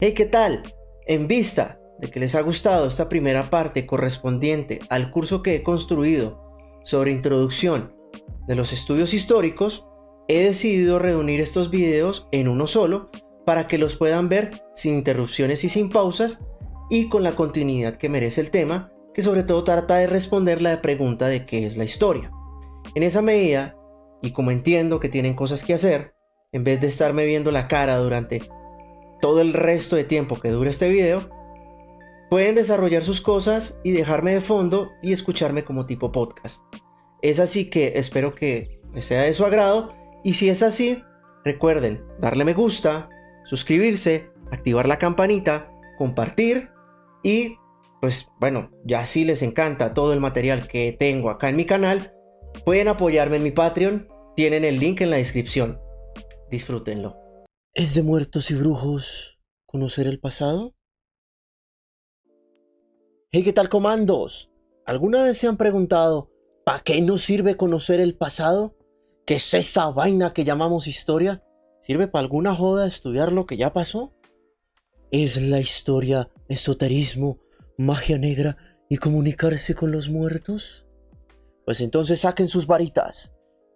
Hey, ¿qué tal? En vista de que les ha gustado esta primera parte correspondiente al curso que he construido sobre introducción de los estudios históricos, he decidido reunir estos videos en uno solo para que los puedan ver sin interrupciones y sin pausas y con la continuidad que merece el tema, que sobre todo trata de responder la pregunta de qué es la historia. En esa medida, y como entiendo que tienen cosas que hacer, en vez de estarme viendo la cara durante todo el resto de tiempo que dure este video, pueden desarrollar sus cosas y dejarme de fondo y escucharme como tipo podcast. Es así que espero que les sea de su agrado, y si es así, recuerden darle me gusta, suscribirse, activar la campanita, compartir y pues bueno, ya si les encanta todo el material que tengo acá en mi canal, pueden apoyarme en mi Patreon, tienen el link en la descripción. Disfrútenlo. ¿Es de muertos y brujos conocer el pasado? Hey, ¿qué tal, comandos? ¿Alguna vez se han preguntado ¿para qué nos sirve conocer el pasado? ¿Qué es esa vaina que llamamos historia? ¿Sirve para alguna joda estudiar lo que ya pasó? ¿Es la historia esoterismo, magia negra y comunicarse con los muertos? Pues entonces saquen sus varitas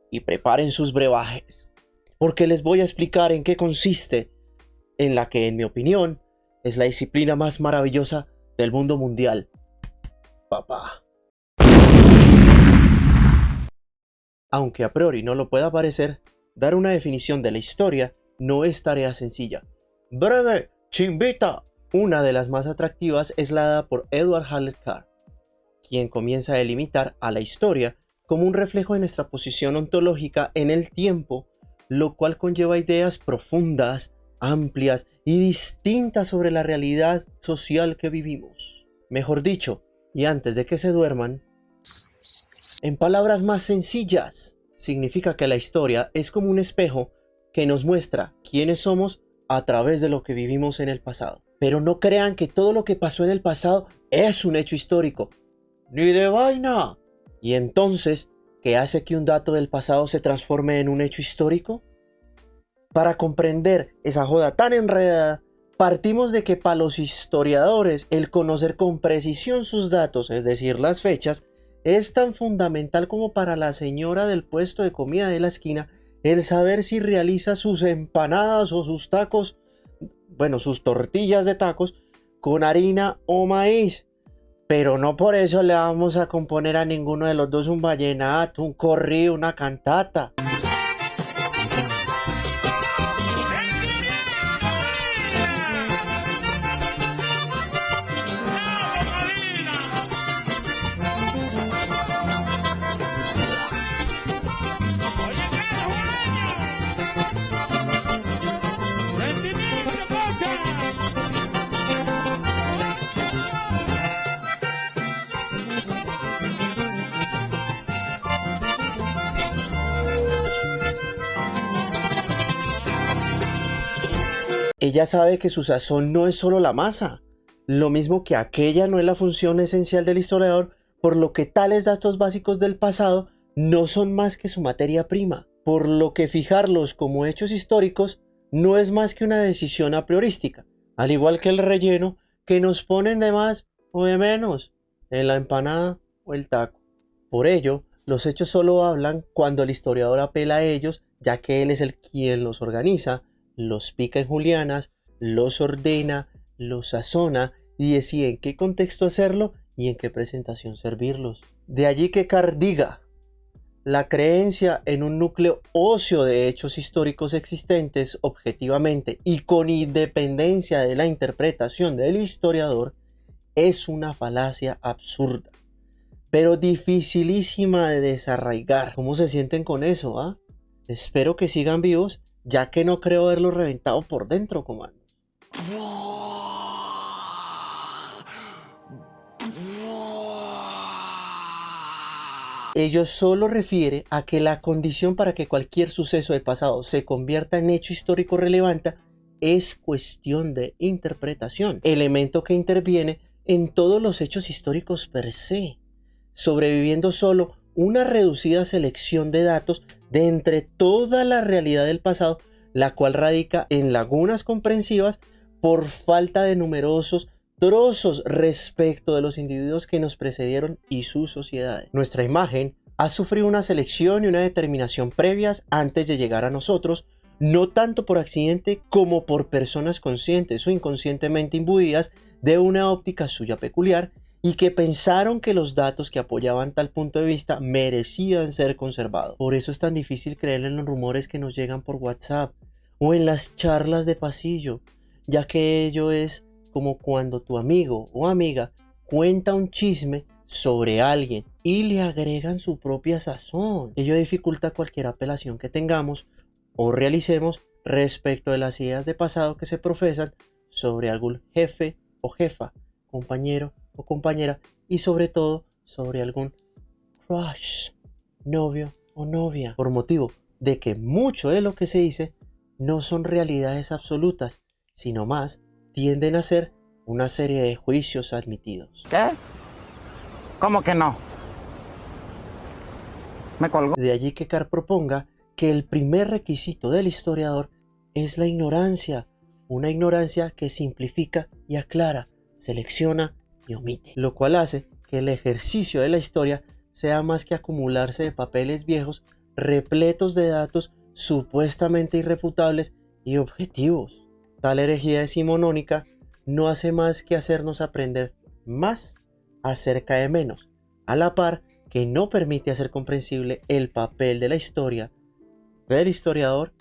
y preparen sus brebajes, porque les voy a explicar en qué consiste, en la que, en mi opinión, es la disciplina más maravillosa del mundo mundial. Papá. Aunque a priori no lo pueda parecer, dar una definición de la historia no es tarea sencilla. ¡Breve, chimbita! Una de las más atractivas es la dada por Edward Howard Carr, quien comienza a delimitar a la historia como un reflejo de nuestra posición ontológica en el tiempo, lo cual conlleva ideas profundas, amplias y distintas sobre la realidad social que vivimos. Mejor dicho, y antes de que se duerman, en palabras más sencillas, significa que la historia es como un espejo que nos muestra quiénes somos a través de lo que vivimos en el pasado. Pero no crean que todo lo que pasó en el pasado es un hecho histórico. ¡Ni de vaina! ¿Y entonces qué hace que un dato del pasado se transforme en un hecho histórico? Para comprender esa joda tan enredada, partimos de que para los historiadores el conocer con precisión sus datos, es decir, las fechas, es tan fundamental como para la señora del puesto de comida de la esquina el saber si realiza sus empanadas o sus tacos, bueno, sus tortillas de tacos con harina o maíz. Pero no por eso le vamos a componer a ninguno de los dos un vallenato, un corrido, una cantata. Ella sabe que su sazón no es solo la masa, lo mismo que aquella no es la función esencial del historiador, por lo que tales datos básicos del pasado no son más que su materia prima, por lo que fijarlos como hechos históricos no es más que una decisión a priorística, al igual que el relleno que nos ponen de más o de menos en la empanada o el taco. Por ello, los hechos solo hablan cuando el historiador apela a ellos, ya que él es el quien los organiza, los pica en julianas, los ordena, los sazona y decide en qué contexto hacerlo y en qué presentación servirlos. De allí que Carr diga: la creencia en un núcleo óseo de hechos históricos existentes objetivamente y con independencia de la interpretación del historiador es una falacia absurda, pero dificilísima de desarraigar. ¿Cómo se sienten con eso, ah? Espero que sigan vivos, ya que no creo haberlo reventado por dentro, comandos. Ello solo refiere a que la condición para que cualquier suceso del pasado se convierta en hecho histórico relevante es cuestión de interpretación, elemento que interviene en todos los hechos históricos per se, sobreviviendo solo una reducida selección de datos de entre toda la realidad del pasado, la cual radica en lagunas comprensivas por falta de numerosos trozos respecto de los individuos que nos precedieron y sus sociedades. Nuestra imagen ha sufrido una selección y una determinación previas antes de llegar a nosotros, no tanto por accidente como por personas conscientes o inconscientemente imbuidas de una óptica suya peculiar y que pensaron que los datos que apoyaban tal punto de vista merecían ser conservados. Por eso es tan difícil creer en los rumores que nos llegan por WhatsApp o en las charlas de pasillo, ya que ello es como cuando tu amigo o amiga cuenta un chisme sobre alguien y le agregan su propia sazón. Ello dificulta cualquier apelación que tengamos o realicemos respecto de las ideas de pasado que se profesan sobre algún jefe o jefa, compañero o compañera y sobre todo sobre algún crush, novio o novia, por motivo de que mucho de lo que se dice no son realidades absolutas, sino más tienden a ser una serie de juicios admitidos. ¿Qué? ¿Cómo que no? Me colgó. De allí que Carr proponga que el primer requisito del historiador es la ignorancia, una ignorancia que simplifica y aclara, selecciona y omite, lo cual hace que el ejercicio de la historia sea más que acumularse de papeles viejos repletos de datos supuestamente irrefutables y objetivos. Tal herejía decimonónica no hace más que hacernos aprender más acerca de menos, a la par que no permite hacer comprensible el papel de la historia, del historiador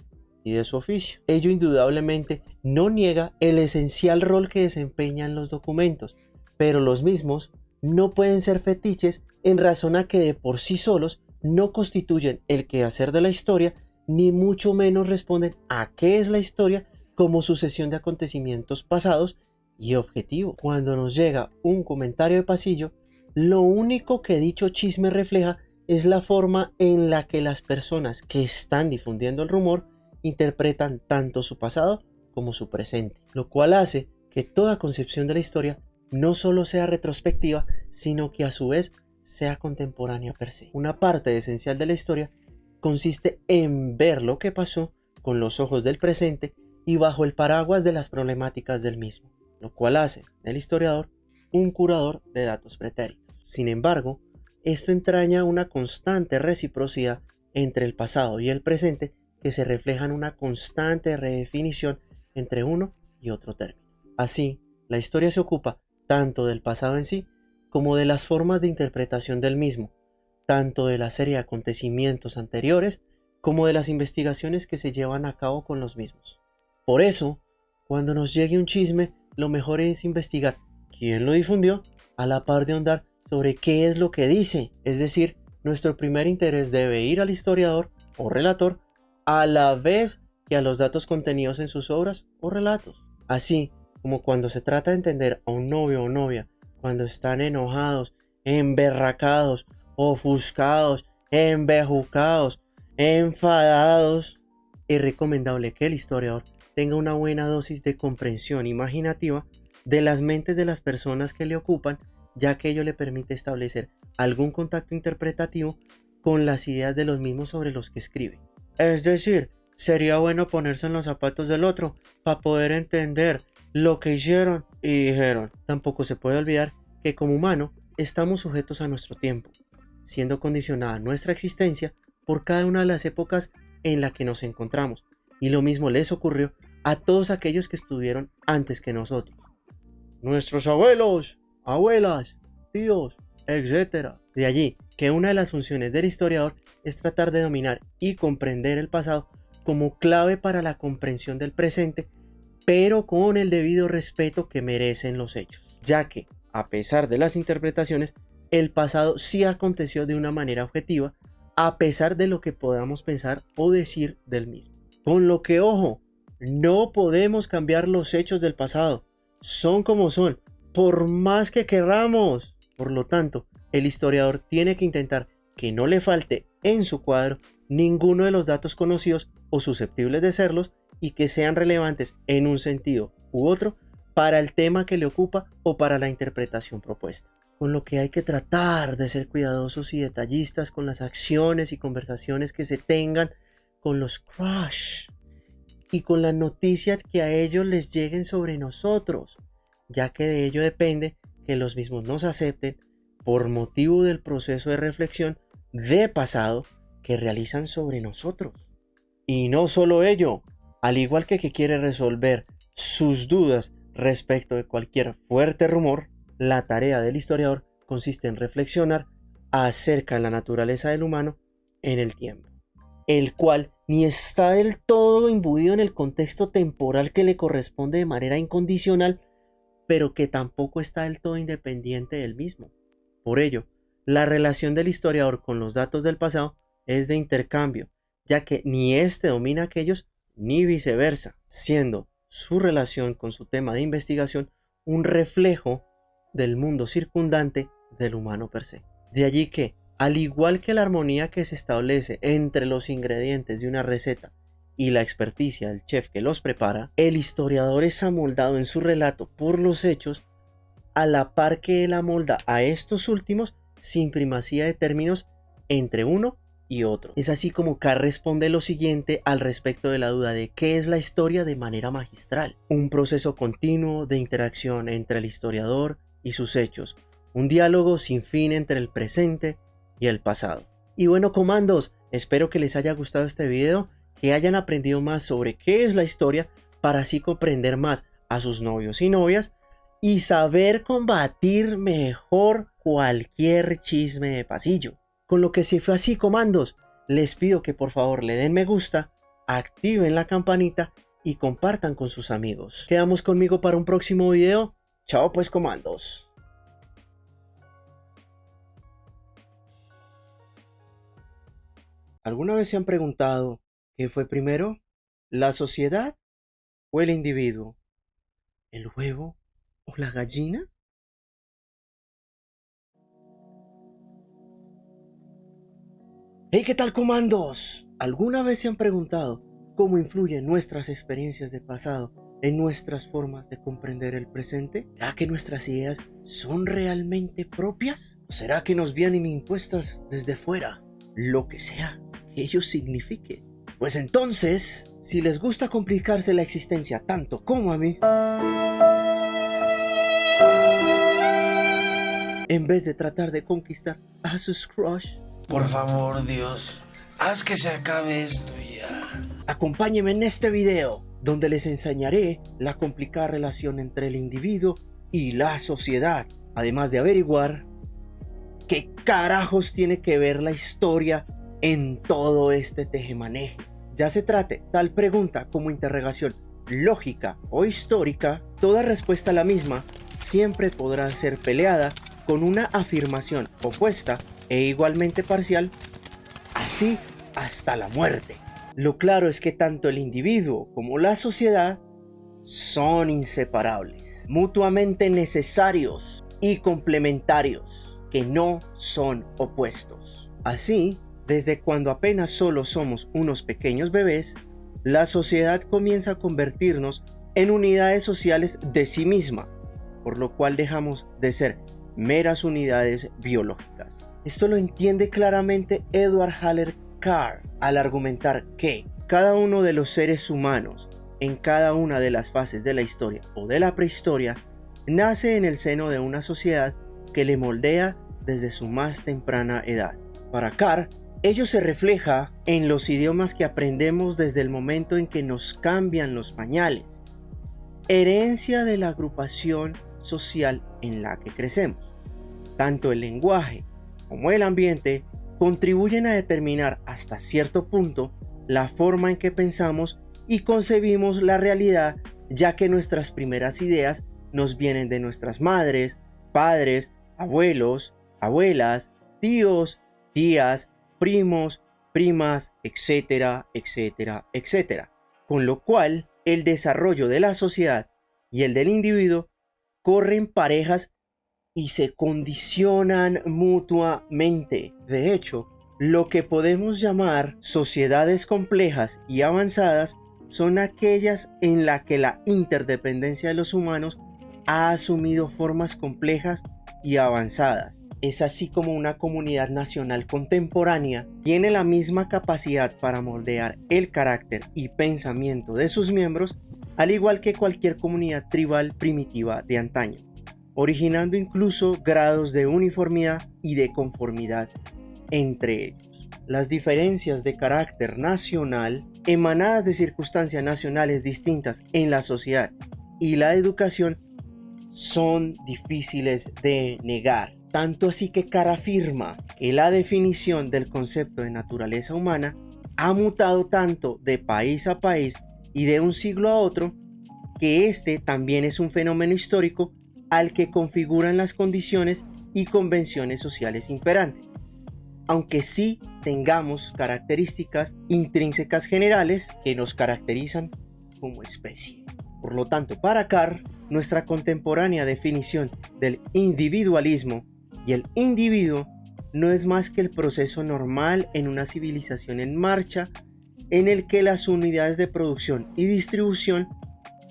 y de su oficio. Ello indudablemente no niega el esencial rol que desempeñan los documentos, pero los mismos no pueden ser fetiches en razón a que de por sí solos no constituyen el quehacer de la historia, ni mucho menos responden a qué es la historia como sucesión de acontecimientos pasados y objetivos. Cuando nos llega un comentario de pasillo, lo único que dicho chisme refleja es la forma en la que las personas que están difundiendo el rumor interpretan tanto su pasado como su presente, lo cual hace que toda concepción de la historia no solo sea retrospectiva, sino que a su vez sea contemporánea per se. Una parte esencial de la historia consiste en ver lo que pasó con los ojos del presente y bajo el paraguas de las problemáticas del mismo, lo cual hace del historiador un curador de datos pretéritos. Sin embargo, esto entraña una constante reciprocidad entre el pasado y el presente que se refleja en una constante redefinición entre uno y otro término. Así, la historia se ocupa tanto del pasado en sí como de las formas de interpretación del mismo, tanto de la serie de acontecimientos anteriores como de las investigaciones que se llevan a cabo con los mismos. Por eso, cuando nos llegue un chisme, lo mejor es investigar quién lo difundió a la par de ahondar sobre qué es lo que dice. Es decir, nuestro primer interés debe ir al historiador o relator a la vez que a los datos contenidos en sus obras o relatos. Así como cuando se trata de entender a un novio o novia cuando están enojados, emberracados, ofuscados, embejucados, enfadados, es recomendable que el historiador tenga una buena dosis de comprensión imaginativa de las mentes de las personas que le ocupan, ya que ello le permite establecer algún contacto interpretativo con las ideas de los mismos sobre los que escribe. Es decir, sería bueno ponerse en los zapatos del otro para poder entender lo que hicieron y dijeron. Tampoco se puede olvidar que como humano estamos sujetos a nuestro tiempo, siendo condicionada nuestra existencia por cada una de las épocas en la que nos encontramos, y lo mismo les ocurrió a todos aquellos que estuvieron antes que nosotros. Nuestros abuelos, abuelas, tíos, etc. De allí que una de las funciones del historiador es tratar de dominar y comprender el pasado como clave para la comprensión del presente, pero con el debido respeto que merecen los hechos, ya que, a pesar de las interpretaciones, el pasado sí aconteció de una manera objetiva, a pesar de lo que podamos pensar o decir del mismo. Con lo que, ojo, no podemos cambiar los hechos del pasado, son como son, por más que querramos. Por lo tanto, el historiador tiene que intentar que no le falte en su cuadro ninguno de los datos conocidos o susceptibles de serlos y que sean relevantes en un sentido u otro para el tema que le ocupa o para la interpretación propuesta. Con lo que hay que tratar de ser cuidadosos y detallistas con las acciones y conversaciones que se tengan con los crush y con las noticias que a ellos les lleguen sobre nosotros, ya que de ello depende que los mismos nos acepten por motivo del proceso de reflexión de pasado que realizan sobre nosotros. Y no solo ello, al igual que quiere resolver sus dudas respecto de cualquier fuerte rumor, la tarea del historiador consiste en reflexionar acerca de la naturaleza del humano en el tiempo, el cual ni está del todo imbuido en el contexto temporal que le corresponde de manera incondicional, pero que tampoco está del todo independiente del mismo. Por ello, la relación del historiador con los datos del pasado es de intercambio, ya que ni éste domina aquellos ni viceversa, siendo su relación con su tema de investigación un reflejo del mundo circundante del humano per se. De allí que, al igual que la armonía que se establece entre los ingredientes de una receta y la experticia del chef que los prepara, el historiador es amoldado en su relato por los hechos, a la par que él amolda a estos últimos sin primacía de términos entre uno y otro. Es así como Carr responde lo siguiente al respecto de la duda de qué es la historia de manera magistral: un proceso continuo de interacción entre el historiador y sus hechos, un diálogo sin fin entre el presente y el pasado. Y bueno, comandos, espero que les haya gustado este video, que hayan aprendido más sobre qué es la historia para así comprender más a sus novios y novias y saber combatir mejor cualquier chisme de pasillo. Con lo que si fue así, comandos, les pido que por favor le den me gusta, activen la campanita y compartan con sus amigos. Quedamos conmigo para un próximo video. Chao pues, comandos. ¿Alguna vez se han preguntado qué fue primero? ¿La sociedad o el individuo? ¿El huevo o la gallina? Hey, ¿qué tal, comandos? ¿Alguna vez se han preguntado cómo influyen nuestras experiencias de pasado en nuestras formas de comprender el presente? ¿Será que nuestras ideas son realmente propias? ¿O será que nos vienen impuestas desde fuera? Lo que sea que ello signifique. Pues entonces, si les gusta complicarse la existencia tanto como a mí, en vez de tratar de conquistar a sus crush, por favor, Dios, haz que se acabe esto ya. acompáñenme en este video, donde les enseñaré la complicada relación entre el individuo y la sociedad, además de averiguar qué carajos tiene que ver la historia en todo este tejemaneje. Ya se trate tal pregunta como interrogación lógica o histórica, toda respuesta a la misma siempre podrá ser peleada con una afirmación opuesta e igualmente parcial, así hasta la muerte. Lo claro es que tanto el individuo como la sociedad son inseparables, mutuamente necesarios y complementarios, que no son opuestos. Así, desde cuando apenas solo somos unos pequeños bebés, la sociedad comienza a convertirnos en unidades sociales de sí misma, por lo cual dejamos de ser meras unidades biológicas. Esto lo entiende claramente Edward Halley Carr al argumentar que cada uno de los seres humanos en cada una de las fases de la historia o de la prehistoria nace en el seno de una sociedad que le moldea desde su más temprana edad. Para Carr, ello se refleja en los idiomas que aprendemos desde el momento en que nos cambian los pañales, herencia de la agrupación social en la que crecemos. Tanto el lenguaje como el ambiente contribuyen a determinar hasta cierto punto la forma en que pensamos y concebimos la realidad, ya que nuestras primeras ideas nos vienen de nuestras madres, padres, abuelos, abuelas, tíos, tías, primos, primas, etcétera, etcétera, etcétera. Con lo cual, el desarrollo de la sociedad y el del individuo corren parejas y se condicionan mutuamente. De hecho, lo que podemos llamar sociedades complejas y avanzadas son aquellas en las que la interdependencia de los humanos ha asumido formas complejas y avanzadas, es así como una comunidad nacional contemporánea tiene la misma capacidad para moldear el carácter y pensamiento de sus miembros, al igual que cualquier comunidad tribal primitiva de antaño, originando incluso grados de uniformidad y de conformidad entre ellos. Las diferencias de carácter nacional, emanadas de circunstancias nacionales distintas en la sociedad y la educación, son difíciles de negar. Tanto así que Carr afirma que la definición del concepto de naturaleza humana ha mutado tanto de país a país y de un siglo a otro, que este también es un fenómeno histórico al que configuran las condiciones y convenciones sociales imperantes, aunque sí tengamos características intrínsecas generales que nos caracterizan como especie. Por lo tanto, para Carr, nuestra contemporánea definición del individualismo y el individuo no es más que el proceso normal en una civilización en marcha, en el que las unidades de producción y distribución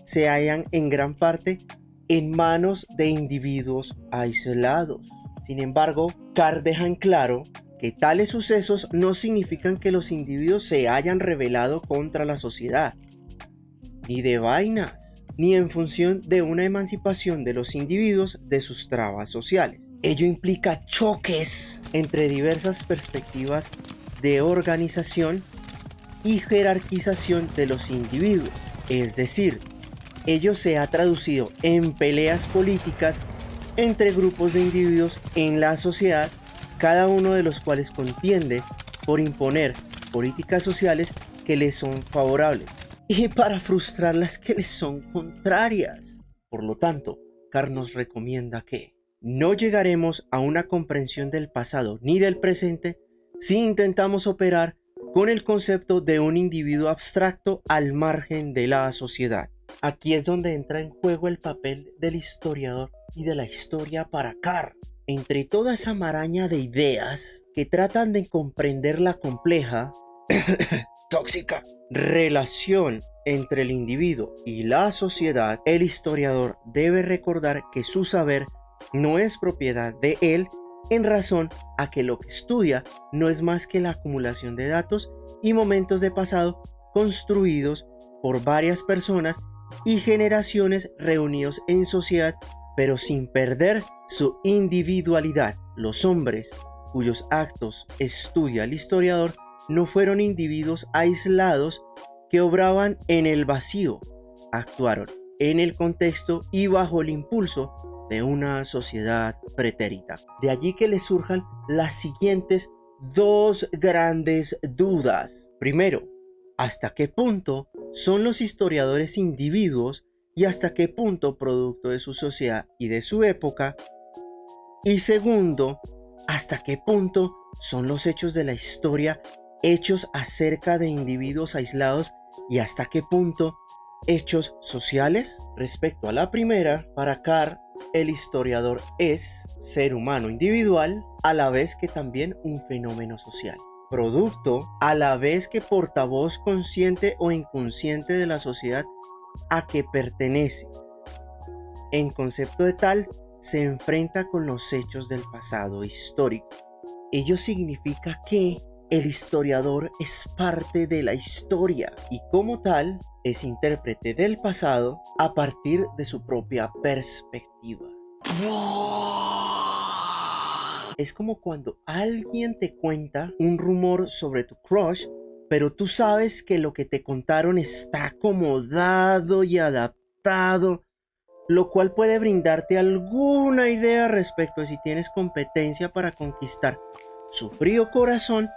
se hallan en gran parte en manos de individuos aislados. Sin embargo, Carr deja en claro que tales sucesos no significan que los individuos se hayan rebelado contra la sociedad, ni de vainas, ni en función de una emancipación de los individuos de sus trabas sociales. Ello implica choques entre diversas perspectivas de organización y jerarquización de los individuos, es decir, ello se ha traducido en peleas políticas entre grupos de individuos en la sociedad, cada uno de los cuales contiende por imponer políticas sociales que les son favorables y para frustrar las que les son contrarias. Por lo tanto, Carr nos recomienda que no llegaremos a una comprensión del pasado ni del presente si intentamos operar con el concepto de un individuo abstracto al margen de la sociedad. Aquí es donde entra en juego el papel del historiador y de la historia para Carr. Entre toda esa maraña de ideas que tratan de comprender la compleja, tóxica relación entre el individuo y la sociedad, el historiador debe recordar que su saber no es propiedad de él, en razón a que lo que estudia no es más que la acumulación de datos y momentos de pasado construidos por varias personas y generaciones reunidos en sociedad, pero sin perder su individualidad. Los hombres cuyos actos estudia el historiador no fueron individuos aislados que obraban en el vacío, actuaron en el contexto y bajo el impulso de una sociedad pretérita. De allí que le surjan las siguientes dos grandes dudas. Primero, ¿hasta qué punto son los historiadores individuos y hasta qué punto producto de su sociedad y de su época? Y segundo, ¿hasta qué punto son los hechos de la historia hechos acerca de individuos aislados y hasta qué punto hechos sociales? Respecto a la primera, para Carr, el historiador es ser humano individual a la vez que también un fenómeno social, producto a la vez que portavoz consciente o inconsciente de la sociedad a que pertenece. En concepto de tal, se enfrenta con los hechos del pasado histórico. Ello significa que el historiador es parte de la historia y como tal es intérprete del pasado a partir de su propia perspectiva. Es como cuando alguien te cuenta un rumor sobre tu crush, pero tú sabes que lo que te contaron está acomodado y adaptado, lo cual puede brindarte alguna idea respecto de si tienes competencia para conquistar su frío corazón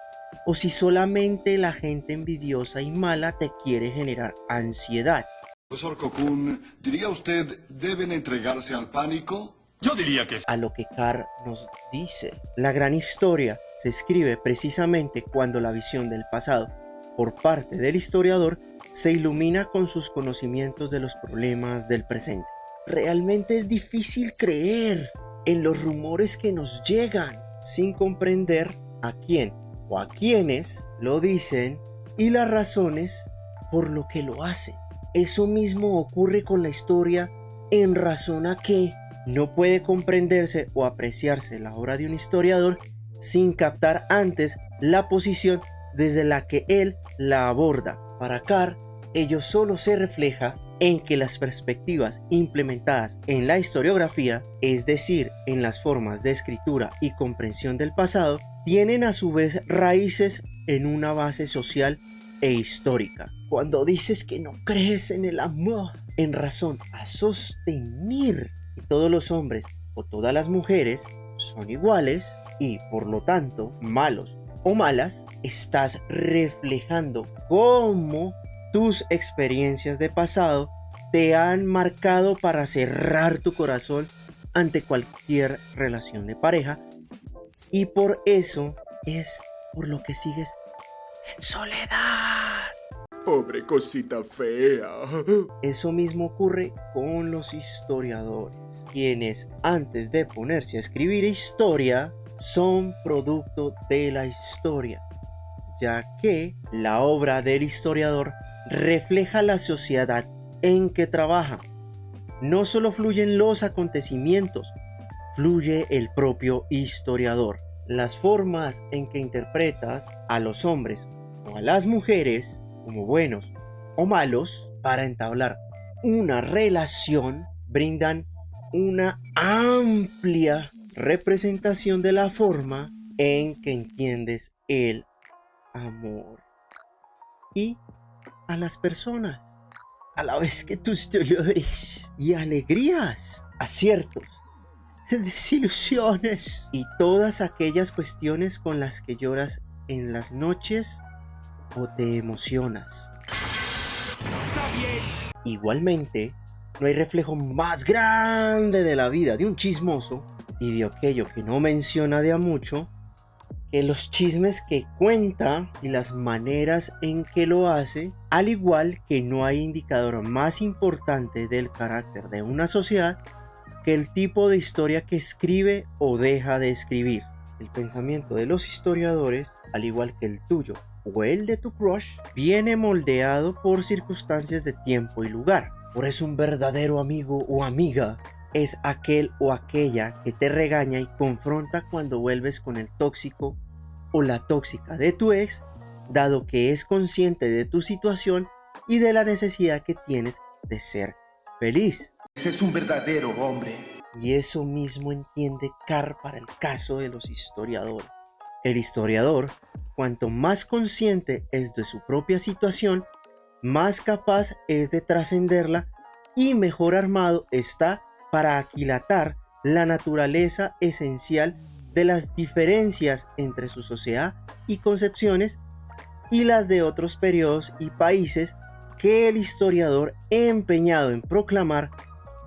o si solamente la gente envidiosa y mala te quiere generar ansiedad. Profesor Cocoon, ¿diría usted deben entregarse al pánico? Yo diría que sí. A lo que Carr nos dice, la gran historia se escribe precisamente cuando la visión del pasado por parte del historiador se ilumina con sus conocimientos de los problemas del presente. Realmente es difícil creer en los rumores que nos llegan sin comprender a quién o a quiénes lo dicen y las razones por lo que lo hacen. Eso mismo ocurre con la historia en razón a que No puede comprenderse o apreciarse la obra de un historiador sin captar antes la posición desde la que él la aborda. Para Carr, ello solo se refleja en que las perspectivas implementadas en la historiografía, es decir, en las formas de escritura y comprensión del pasado, tienen a su vez raíces en una base social e histórica. Cuando dices que no crees en el amor en razón a sostener que todos los hombres o todas las mujeres son iguales y por lo tanto malos o malas, estás reflejando cómo tus experiencias de pasado te han marcado para cerrar tu corazón ante cualquier relación de pareja, y por eso es por lo que sigues en soledad. Pobre cosita fea. Eso mismo ocurre con los historiadores, quienes antes de ponerse a escribir historia son producto de la historia, ya que la obra del historiador refleja la sociedad en que trabaja. No solo fluyen los acontecimientos, fluye el propio historiador. Las formas en que interpretas a los hombres o a las mujeres como buenos o malos para entablar una relación brindan una amplia representación de la forma en que entiendes el amor y a las personas, a la vez que tus dolores y alegrías, aciertos, desilusiones y todas aquellas cuestiones con las que lloras en las noches o te emocionas. Igualmente, no hay reflejo más grande de la vida de un chismoso y de aquello que no menciona de a mucho que los chismes que cuenta y las maneras en que lo hace, al igual que no hay indicador más importante del carácter de una sociedad que el tipo de historia que escribe o deja de escribir. El pensamiento de los historiadores, al igual que el tuyo o el de tu crush, viene moldeado por circunstancias de tiempo y lugar. Por eso un verdadero amigo o amiga es aquel o aquella que te regaña y confronta cuando vuelves con el tóxico o la tóxica de tu ex, dado que es consciente de tu situación y de la necesidad que tienes de ser feliz. Ese es un verdadero hombre. Y eso mismo entiende Carr para el caso de los historiadores. El historiador, cuanto más consciente es de su propia situación, más capaz es de trascenderla y mejor armado está para aquilatar la naturaleza esencial de las diferencias entre su sociedad y concepciones y las de otros periodos y países que el historiador empeñado en proclamar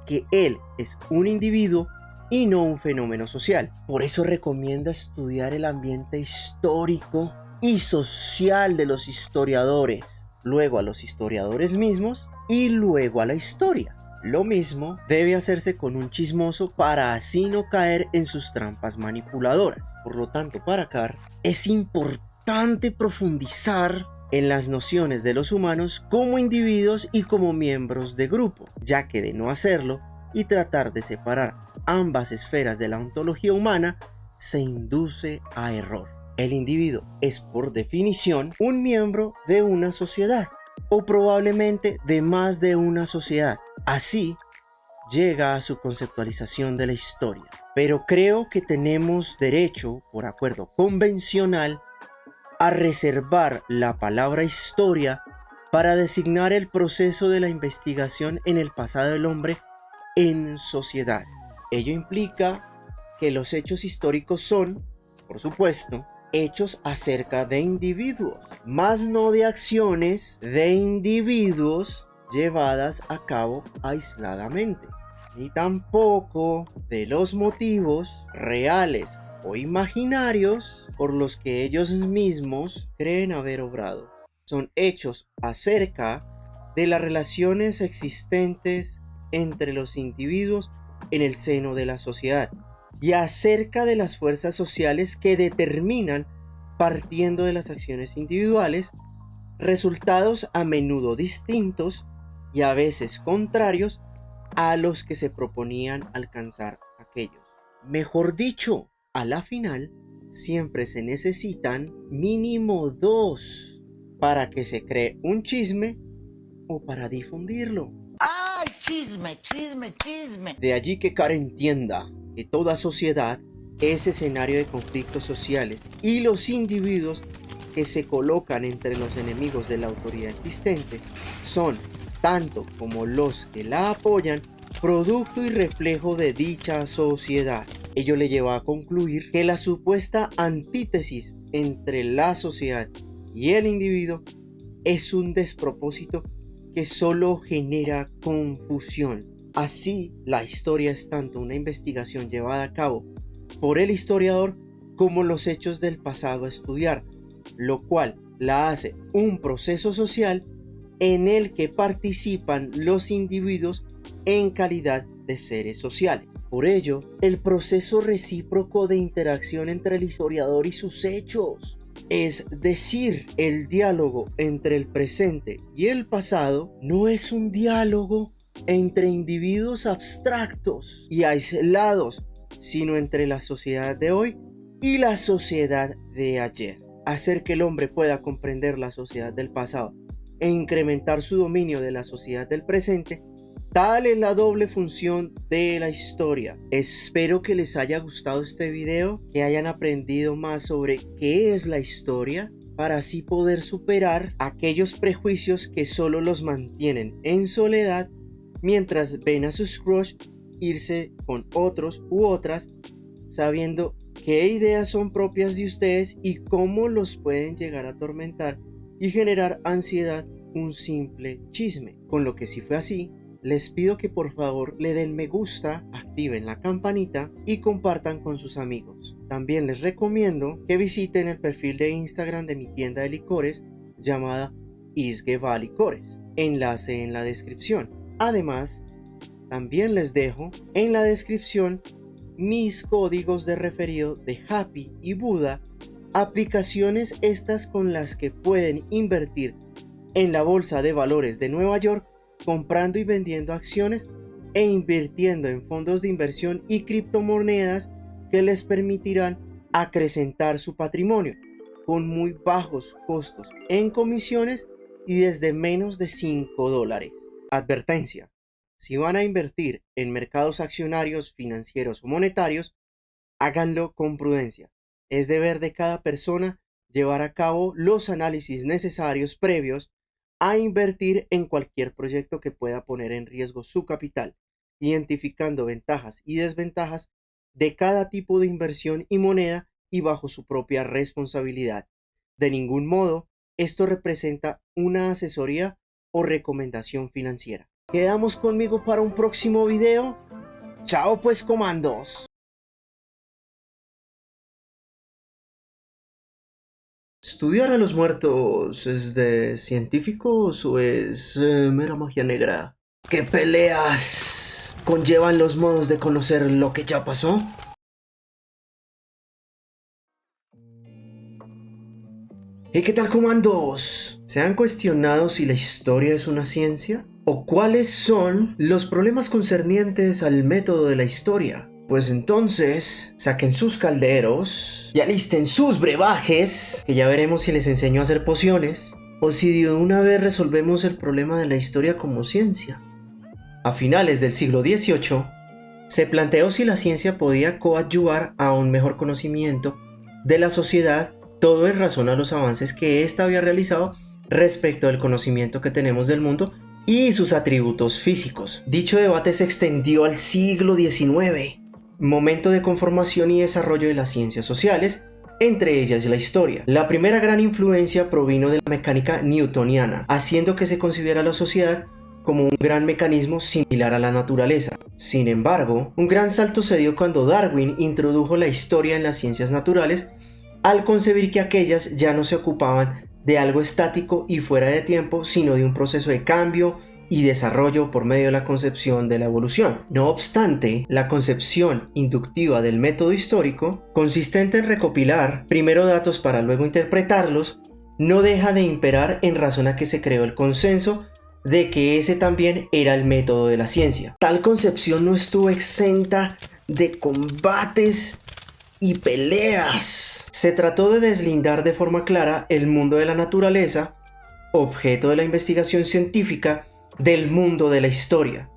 que él es un individuo y no un fenómeno social. Por eso recomienda estudiar el ambiente histórico y social de los historiadores, luego a los historiadores mismos y luego a la historia. Lo mismo debe hacerse con un chismoso para así no caer en sus trampas manipuladoras. Por lo tanto, para Carr es importante profundizar en las nociones de los humanos como individuos y como miembros de grupo, ya que de no hacerlo y tratar de separar ambas esferas de la ontología humana se induce a error. El individuo es por definición un miembro de una sociedad o probablemente de más de una sociedad. Así llega a su conceptualización de la historia. Pero creo que tenemos derecho, por acuerdo convencional, a reservar la palabra historia para designar el proceso de la investigación en el pasado del hombre en sociedad. Ello implica que los hechos históricos son, por supuesto, hechos acerca de individuos, más no de acciones de individuos llevadas a cabo aisladamente, ni tampoco de los motivos reales o imaginarios por los que ellos mismos creen haber obrado. Son hechos acerca de las relaciones existentes entre los individuos en el seno de la sociedad y acerca de las fuerzas sociales que determinan, partiendo de las acciones individuales, resultados a menudo distintos y a veces contrarios a los que se proponían alcanzar aquellos. Mejor dicho, a la final siempre se necesitan mínimo 2 para que se cree un chisme o para difundirlo. ¡Ay, chisme, chisme, chisme! De allí que Karen entienda que toda sociedad es escenario de conflictos sociales y los individuos que se colocan entre los enemigos de la autoridad existente son, tanto como los que la apoyan, producto y reflejo de dicha sociedad. Ello le lleva a concluir que la supuesta antítesis entre la sociedad y el individuo es un despropósito que solo genera confusión. Así, la historia es tanto una investigación llevada a cabo por el historiador como los hechos del pasado a estudiar, lo cual la hace un proceso social en el que participan los individuos en calidad de seres sociales. Por ello, el proceso recíproco de interacción entre el historiador y sus hechos, es decir, el diálogo entre el presente y el pasado, no es un diálogo entre individuos abstractos y aislados, sino entre la sociedad de hoy y la sociedad de ayer. Hacer que el hombre pueda comprender la sociedad del pasado e incrementar su dominio de la sociedad del presente, tal es la doble función de la historia. Espero que les haya gustado este video, que hayan aprendido más sobre qué es la historia, para así poder superar aquellos prejuicios que solo los mantienen en soledad mientras ven a sus crush irse con otros u otras, sabiendo qué ideas son propias de ustedes y cómo los pueden llegar a atormentar y generar ansiedad un simple chisme. Con lo que si fue así, les pido que por favor le den me gusta, activen la campanita y compartan con sus amigos. También les recomiendo que visiten el perfil de Instagram de mi tienda de licores llamada Isgeva Licores, enlace en la descripción. Además, también les dejo en la descripción mis códigos de referido de Happy y Buda, aplicaciones estas con las que pueden invertir en la bolsa de valores de Nueva York, comprando y vendiendo acciones e invirtiendo en fondos de inversión y criptomonedas que les permitirán acrecentar su patrimonio con muy bajos costos en comisiones y desde menos de $5. Advertencia: si van a invertir en mercados accionarios, financieros o monetarios, háganlo con prudencia. Es deber de cada persona llevar a cabo los análisis necesarios previos a invertir en cualquier proyecto que pueda poner en riesgo su capital, identificando ventajas y desventajas de cada tipo de inversión y moneda y bajo su propia responsabilidad. De ningún modo, esto representa una asesoría o recomendación financiera. Quedamos conmigo para un próximo video. Chao pues, comandos. ¿Estudiar a los muertos es de científicos o es mera magia negra? ¿Qué peleas conllevan los modos de conocer lo que ya pasó? ¿Y qué tal, comandos? ¿Se han cuestionado si la historia es una ciencia? ¿O cuáles son los problemas concernientes al método de la historia? Pues entonces, saquen sus calderos y alisten sus brebajes, que ya veremos si les enseño a hacer pociones, o si de una vez resolvemos el problema de la historia como ciencia. A finales del siglo XVIII, se planteó si la ciencia podía coadyuvar a un mejor conocimiento de la sociedad, todo en razón a los avances que ésta había realizado respecto al conocimiento que tenemos del mundo y sus atributos físicos. Dicho debate se extendió al siglo XIX, momento de conformación y desarrollo de las ciencias sociales, entre ellas la historia. La primera gran influencia provino de la mecánica newtoniana, haciendo que se concibiera la sociedad como un gran mecanismo similar a la naturaleza. Sin embargo, un gran salto se dio cuando Darwin introdujo la historia en las ciencias naturales, al concebir que aquellas ya no se ocupaban de algo estático y fuera de tiempo, sino de un proceso de cambio y desarrollo por medio de la concepción de la evolución. No obstante, la concepción inductiva del método histórico, consistente en recopilar primero datos para luego interpretarlos, no deja de imperar en razón a que se creó el consenso de que ese también era el método de la ciencia. Tal concepción no estuvo exenta de combates y peleas. Se trató de deslindar de forma clara el mundo de la naturaleza, objeto de la investigación científica, del mundo de la historia.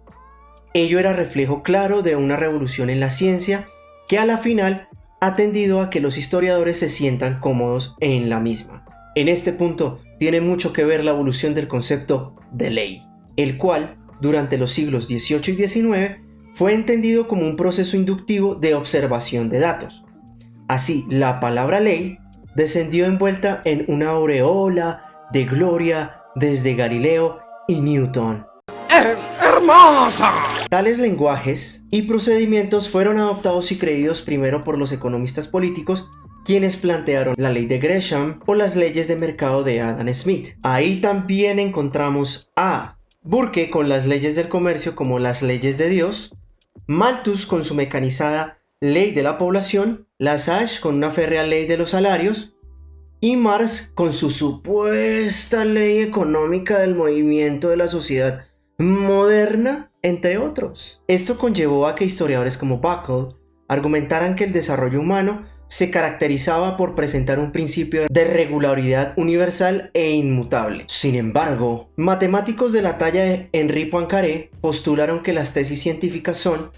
Ello era reflejo claro de una revolución en la ciencia que a la final ha tendido a que los historiadores se sientan cómodos en la misma. En este punto tiene mucho que ver la evolución del concepto de ley, el cual, durante los siglos XVIII y XIX, fue entendido como un proceso inductivo de observación de datos. Así, la palabra ley descendió envuelta en una aureola de gloria desde Galileo y Newton. ¡Hermosa! Tales lenguajes y procedimientos fueron adoptados y creídos primero por los economistas políticos, quienes plantearon la ley de Gresham o las leyes de mercado de Adam Smith. Ahí también encontramos a Burke con las leyes del comercio como las leyes de Dios, Malthus con su mecanizada ley de la población, Lassalle con una férrea ley de los salarios y Marx con su supuesta ley económica del movimiento de la sociedad moderna, entre otros. Esto conllevó a que historiadores como Buckle argumentaran que el desarrollo humano se caracterizaba por presentar un principio de regularidad universal e inmutable. Sin embargo, matemáticos de la talla de Henri Poincaré postularon que las tesis científicas son,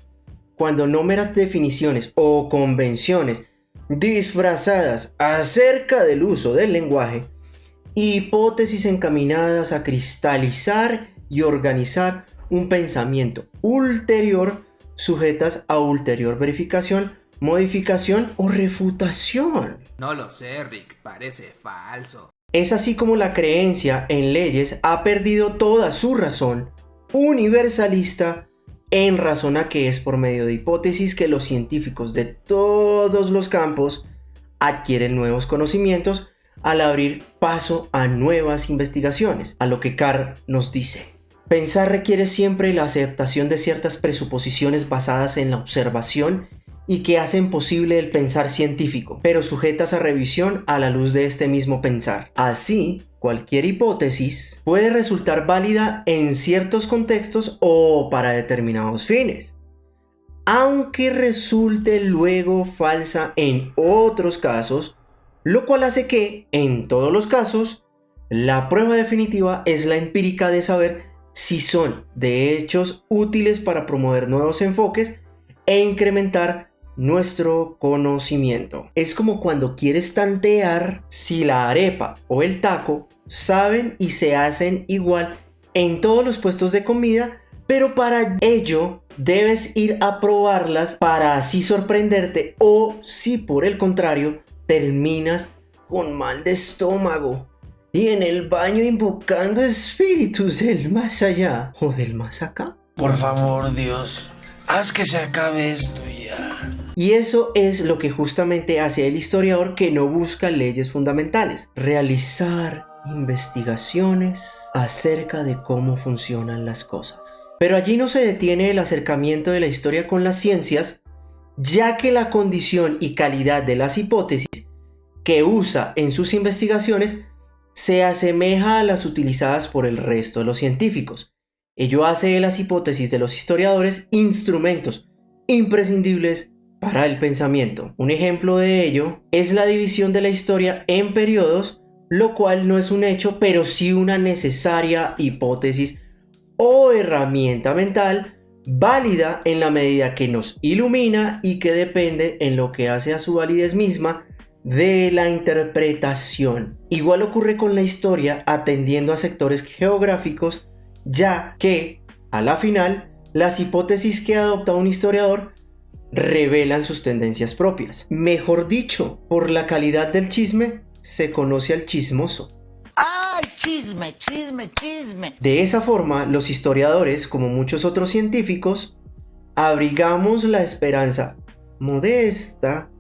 cuando no meras definiciones o convenciones disfrazadas acerca del uso del lenguaje, hipótesis encaminadas a cristalizar y organizar un pensamiento ulterior sujetas a ulterior verificación, modificación o refutación. No lo sé, Rick, parece falso. Es así como la creencia en leyes ha perdido toda su razón universalista en razón a que es por medio de hipótesis que los científicos de todos los campos adquieren nuevos conocimientos al abrir paso a nuevas investigaciones, a lo que Carr nos dice. Pensar requiere siempre la aceptación de ciertas presuposiciones basadas en la observación y que hacen posible el pensar científico, pero sujetas a revisión a la luz de este mismo pensar. Así, cualquier hipótesis puede resultar válida en ciertos contextos o para determinados fines, aunque resulte luego falsa en otros casos, lo cual hace que, en todos los casos, la prueba definitiva es la empírica de saber si son de hechos útiles para promover nuevos enfoques e incrementar nuestro conocimiento. Es como cuando quieres tantear si la arepa o el taco saben y se hacen igual en todos los puestos de comida, pero para ello debes ir a probarlas para así sorprenderte, o si por el contrario terminas con mal de estómago y en el baño invocando espíritus del más allá o del más acá. Por favor, Dios, haz que se acabe esto ya. Y eso es lo que justamente hace el historiador que no busca leyes fundamentales: realizar investigaciones acerca de cómo funcionan las cosas. Pero allí no se detiene el acercamiento de la historia con las ciencias, ya que la condición y calidad de las hipótesis que usa en sus investigaciones se asemeja a las utilizadas por el resto de los científicos. Ello hace de las hipótesis de los historiadores instrumentos imprescindibles para el pensamiento. Un ejemplo de ello es la división de la historia en periodos, lo cual no es un hecho, pero sí una necesaria hipótesis o herramienta mental válida en la medida que nos ilumina y que depende, en lo que hace a su validez misma, de la interpretación. Igual ocurre con la historia atendiendo a sectores geográficos, ya que, a la final, las hipótesis que adopta un historiador revelan sus tendencias propias. Mejor dicho, por la calidad del chisme se conoce al chismoso. ¡Ay, chisme, chisme, chisme! De esa forma, los historiadores, como muchos otros científicos, abrigamos la esperanza modesta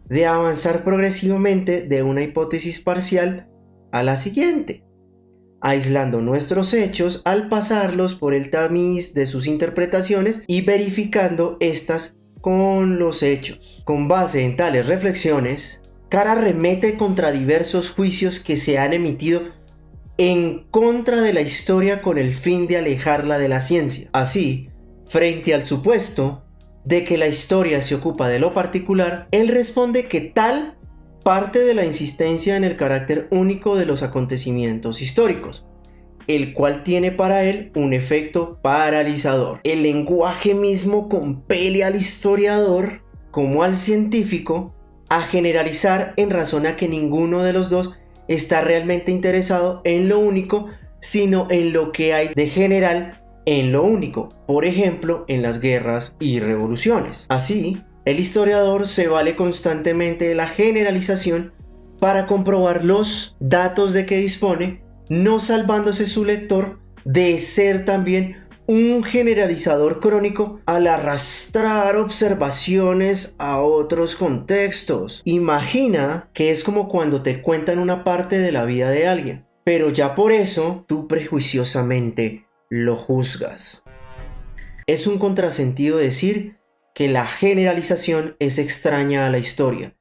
de avanzar progresivamente de una hipótesis parcial a la siguiente, aislando nuestros hechos al pasarlos por el tamiz de sus interpretaciones y verificando estas con los hechos. Con base en tales reflexiones, Carr arremete contra diversos juicios que se han emitido en contra de la historia con el fin de alejarla de la ciencia. Así, frente al supuesto de que la historia se ocupa de lo particular, él responde que tal parte de la insistencia en el carácter único de los acontecimientos históricos, el cual tiene para él un efecto paralizador. El lenguaje mismo compele al historiador, como al científico, a generalizar en razón a que ninguno de los dos está realmente interesado en lo único, sino en lo que hay de general en lo único, por ejemplo, en las guerras y revoluciones. Así, el historiador se vale constantemente de la generalización para comprobar los datos de que dispone, no salvándose su lector de ser también un generalizador crónico al arrastrar observaciones a otros contextos. Imagina que es como cuando te cuentan una parte de la vida de alguien, pero ya por eso tú prejuiciosamente lo juzgas. Es un contrasentido decir que la generalización es extraña a la historia.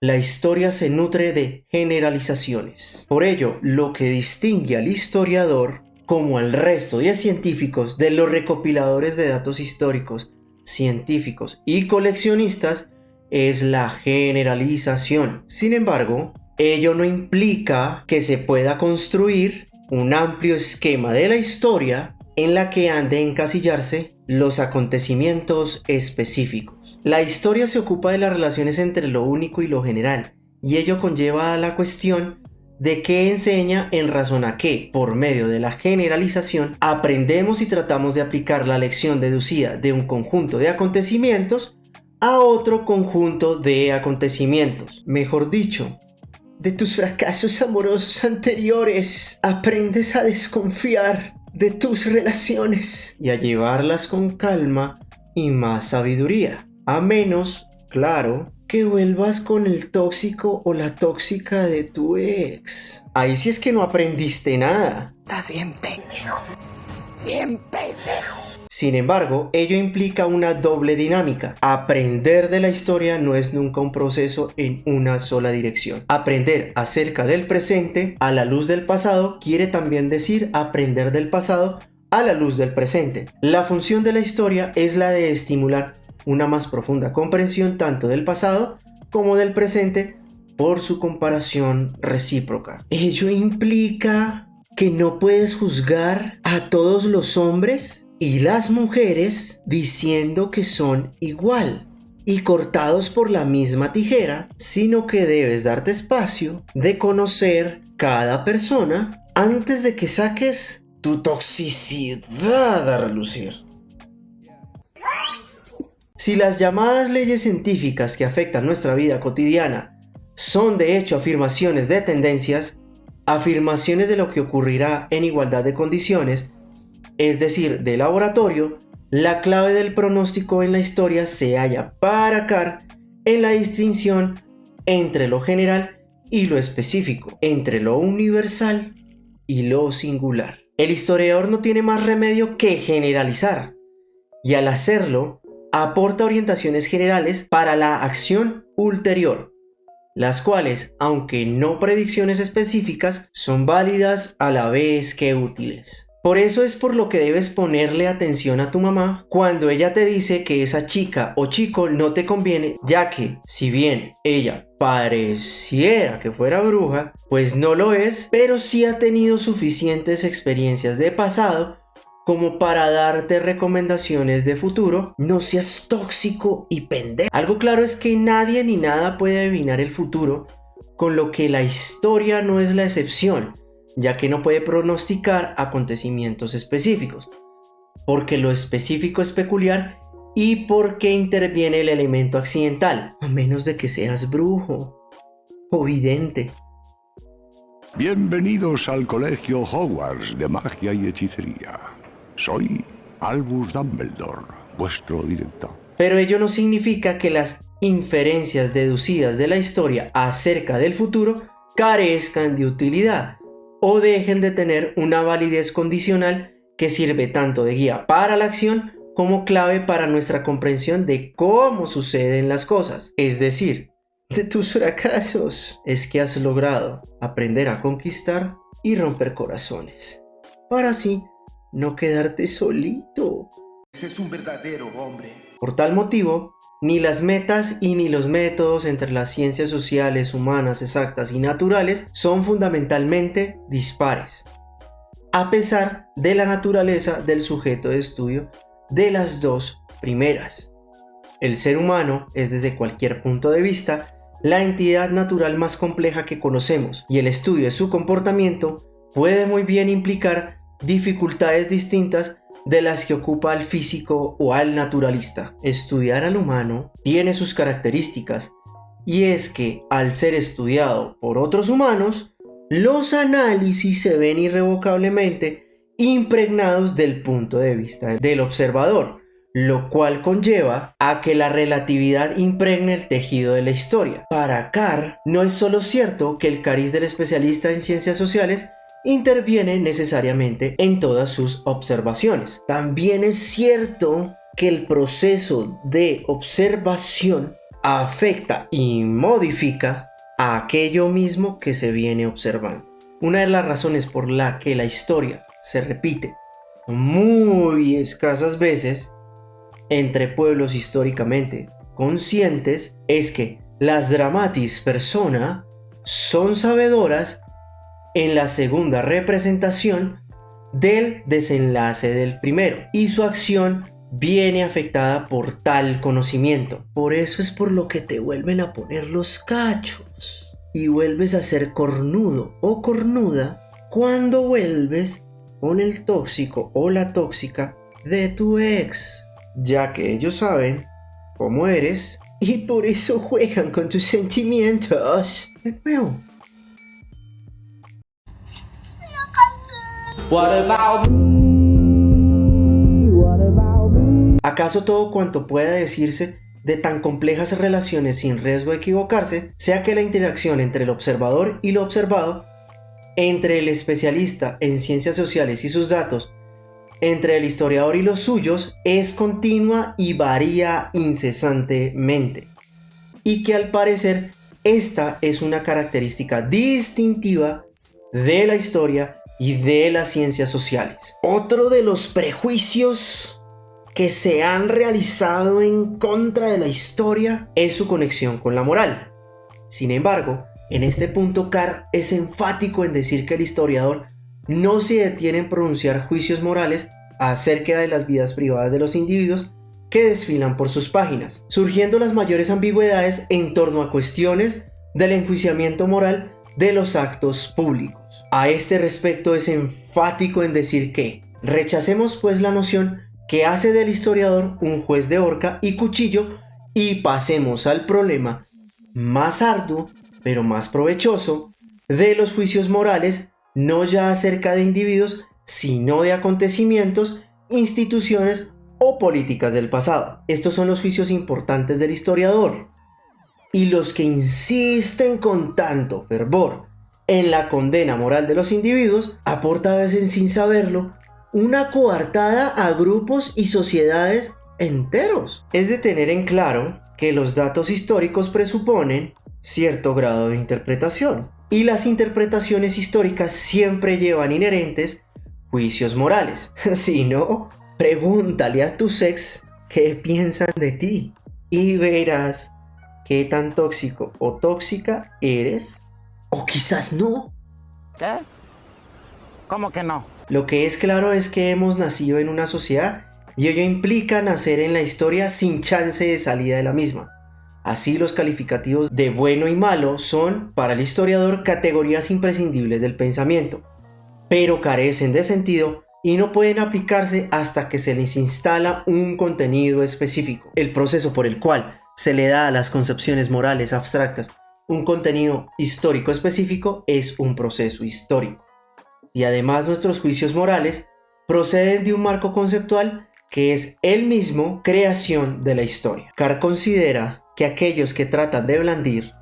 La historia se nutre de generalizaciones. Por ello, lo que distingue al historiador, como al resto de científicos, de los recopiladores de datos históricos, científicos y coleccionistas, es la generalización. Sin embargo, ello no implica que se pueda construir un amplio esquema de la historia en la que han de encasillarse los acontecimientos específicos. La historia se ocupa de las relaciones entre lo único y lo general, y ello conlleva a la cuestión de qué enseña en razón a que, por medio de la generalización, aprendemos y tratamos de aplicar la lección deducida de un conjunto de acontecimientos a otro conjunto de acontecimientos. Mejor dicho, de tus fracasos amorosos anteriores, aprendes a desconfiar de tus relaciones y a llevarlas con calma y más sabiduría. A menos, claro, que vuelvas con el tóxico o la tóxica de tu ex. Ahí sí es que no aprendiste nada. Estás bien pendejo. Bien pendejo. Sin embargo, ello implica una doble dinámica. Aprender de la historia no es nunca un proceso en una sola dirección. Aprender acerca del presente a la luz del pasado quiere también decir aprender del pasado a la luz del presente. La función de la historia es la de estimular una más profunda comprensión tanto del pasado como del presente por su comparación recíproca. Ello implica que no puedes juzgar a todos los hombres y las mujeres diciendo que son igual y cortados por la misma tijera, sino que debes darte espacio de conocer cada persona antes de que saques tu toxicidad a relucir. Si las llamadas leyes científicas que afectan nuestra vida cotidiana son de hecho afirmaciones de tendencias, afirmaciones de lo que ocurrirá en igualdad de condiciones, es decir, de laboratorio, la clave del pronóstico en la historia se halla para acá en la distinción entre lo general y lo específico, entre lo universal y lo singular. El historiador no tiene más remedio que generalizar, y al hacerlo, aporta orientaciones generales para la acción ulterior, las cuales, aunque no predicciones específicas, son válidas a la vez que útiles. Por eso es por lo que debes ponerle atención a tu mamá cuando ella te dice que esa chica o chico no te conviene, ya que, si bien ella pareciera que fuera bruja, pues no lo es, pero sí ha tenido suficientes experiencias de pasado como para darte recomendaciones de futuro. No seas tóxico y pendejo. Algo claro es que nadie ni nada puede adivinar el futuro, con lo que la historia no es la excepción, ya que no puede pronosticar acontecimientos específicos, porque lo específico es peculiar y porque interviene el elemento accidental, a menos de que seas brujo o vidente. Bienvenidos al Colegio Hogwarts de Magia y Hechicería. Soy Albus Dumbledore, vuestro director. Pero ello no significa que las inferencias deducidas de la historia acerca del futuro carezcan de utilidad o dejen de tener una validez condicional que sirve tanto de guía para la acción como clave para nuestra comprensión de cómo suceden las cosas. Es decir, de tus fracasos es que has logrado aprender a conquistar y romper corazones, para así no quedarte solito. Ese es un verdadero hombre. Por tal motivo, ni las metas y ni los métodos entre las ciencias sociales, humanas, exactas y naturales son fundamentalmente dispares, a pesar de la naturaleza del sujeto de estudio de las dos primeras. El ser humano es, desde cualquier punto de vista, la entidad natural más compleja que conocemos, y el estudio de su comportamiento puede muy bien implicar dificultades distintas de las que ocupa al físico o al naturalista. Estudiar al humano tiene sus características, y es que al ser estudiado por otros humanos, los análisis se ven irrevocablemente impregnados del punto de vista del observador, lo cual conlleva a que la relatividad impregne el tejido de la historia. Para Carr, no es solo cierto que el cariz del especialista en ciencias sociales interviene necesariamente en todas sus observaciones. También es cierto que el proceso de observación afecta y modifica a aquello mismo que se viene observando. Una de las razones por la que la historia se repite muy escasas veces entre pueblos históricamente conscientes es que las dramatis persona son sabedoras en la segunda representación del desenlace del primero, y su acción viene afectada por tal conocimiento. Por eso es por lo que te vuelven a poner los cachos y vuelves a ser cornudo o cornuda cuando vuelves con el tóxico o la tóxica de tu ex, ya que ellos saben cómo eres y por eso juegan con tus sentimientos. De nuevo. ¿Acaso todo cuanto pueda decirse de tan complejas relaciones sin riesgo de equivocarse sea que la interacción entre el observador y lo observado, entre el especialista en ciencias sociales y sus datos, entre el historiador y los suyos, es continua y varía incesantemente, y que al parecer esta es una característica distintiva de la historia y de las ciencias sociales? Otro de los prejuicios que se han realizado en contra de la historia es su conexión con la moral. Sin embargo, en este punto Carr es enfático en decir que el historiador no se detiene en pronunciar juicios morales acerca de las vidas privadas de los individuos que desfilan por sus páginas, surgiendo las mayores ambigüedades en torno a cuestiones del enjuiciamiento moral de los actos públicos. A este respecto es enfático en decir que rechacemos pues la noción que hace del historiador un juez de horca y cuchillo y pasemos al problema más arduo pero más provechoso de los juicios morales, no ya acerca de individuos sino de acontecimientos, instituciones o políticas del pasado. Estos son los juicios importantes del historiador, y los que insisten con tanto fervor en la condena moral de los individuos aporta a veces, sin saberlo, una coartada a grupos y sociedades enteros. Es de tener en claro que los datos históricos presuponen cierto grado de interpretación, y las interpretaciones históricas siempre llevan inherentes juicios morales. Si no, pregúntale a tus ex qué piensan de ti y verás qué tan tóxico o tóxica eres, o quizás no. ¿Qué? ¿Cómo que no? Lo que es claro es que hemos nacido en una sociedad y ello implica nacer en la historia sin chance de salida de la misma. Así, los calificativos de bueno y malo son, para el historiador, categorías imprescindibles del pensamiento, pero carecen de sentido y no pueden aplicarse hasta que se les instala un contenido específico. El proceso por el cual se le da a las concepciones morales abstractas un contenido histórico específico es un proceso histórico. Y además, nuestros juicios morales proceden de un marco conceptual que es el mismo creación de la historia. Carr considera que aquellos que tratan de blandir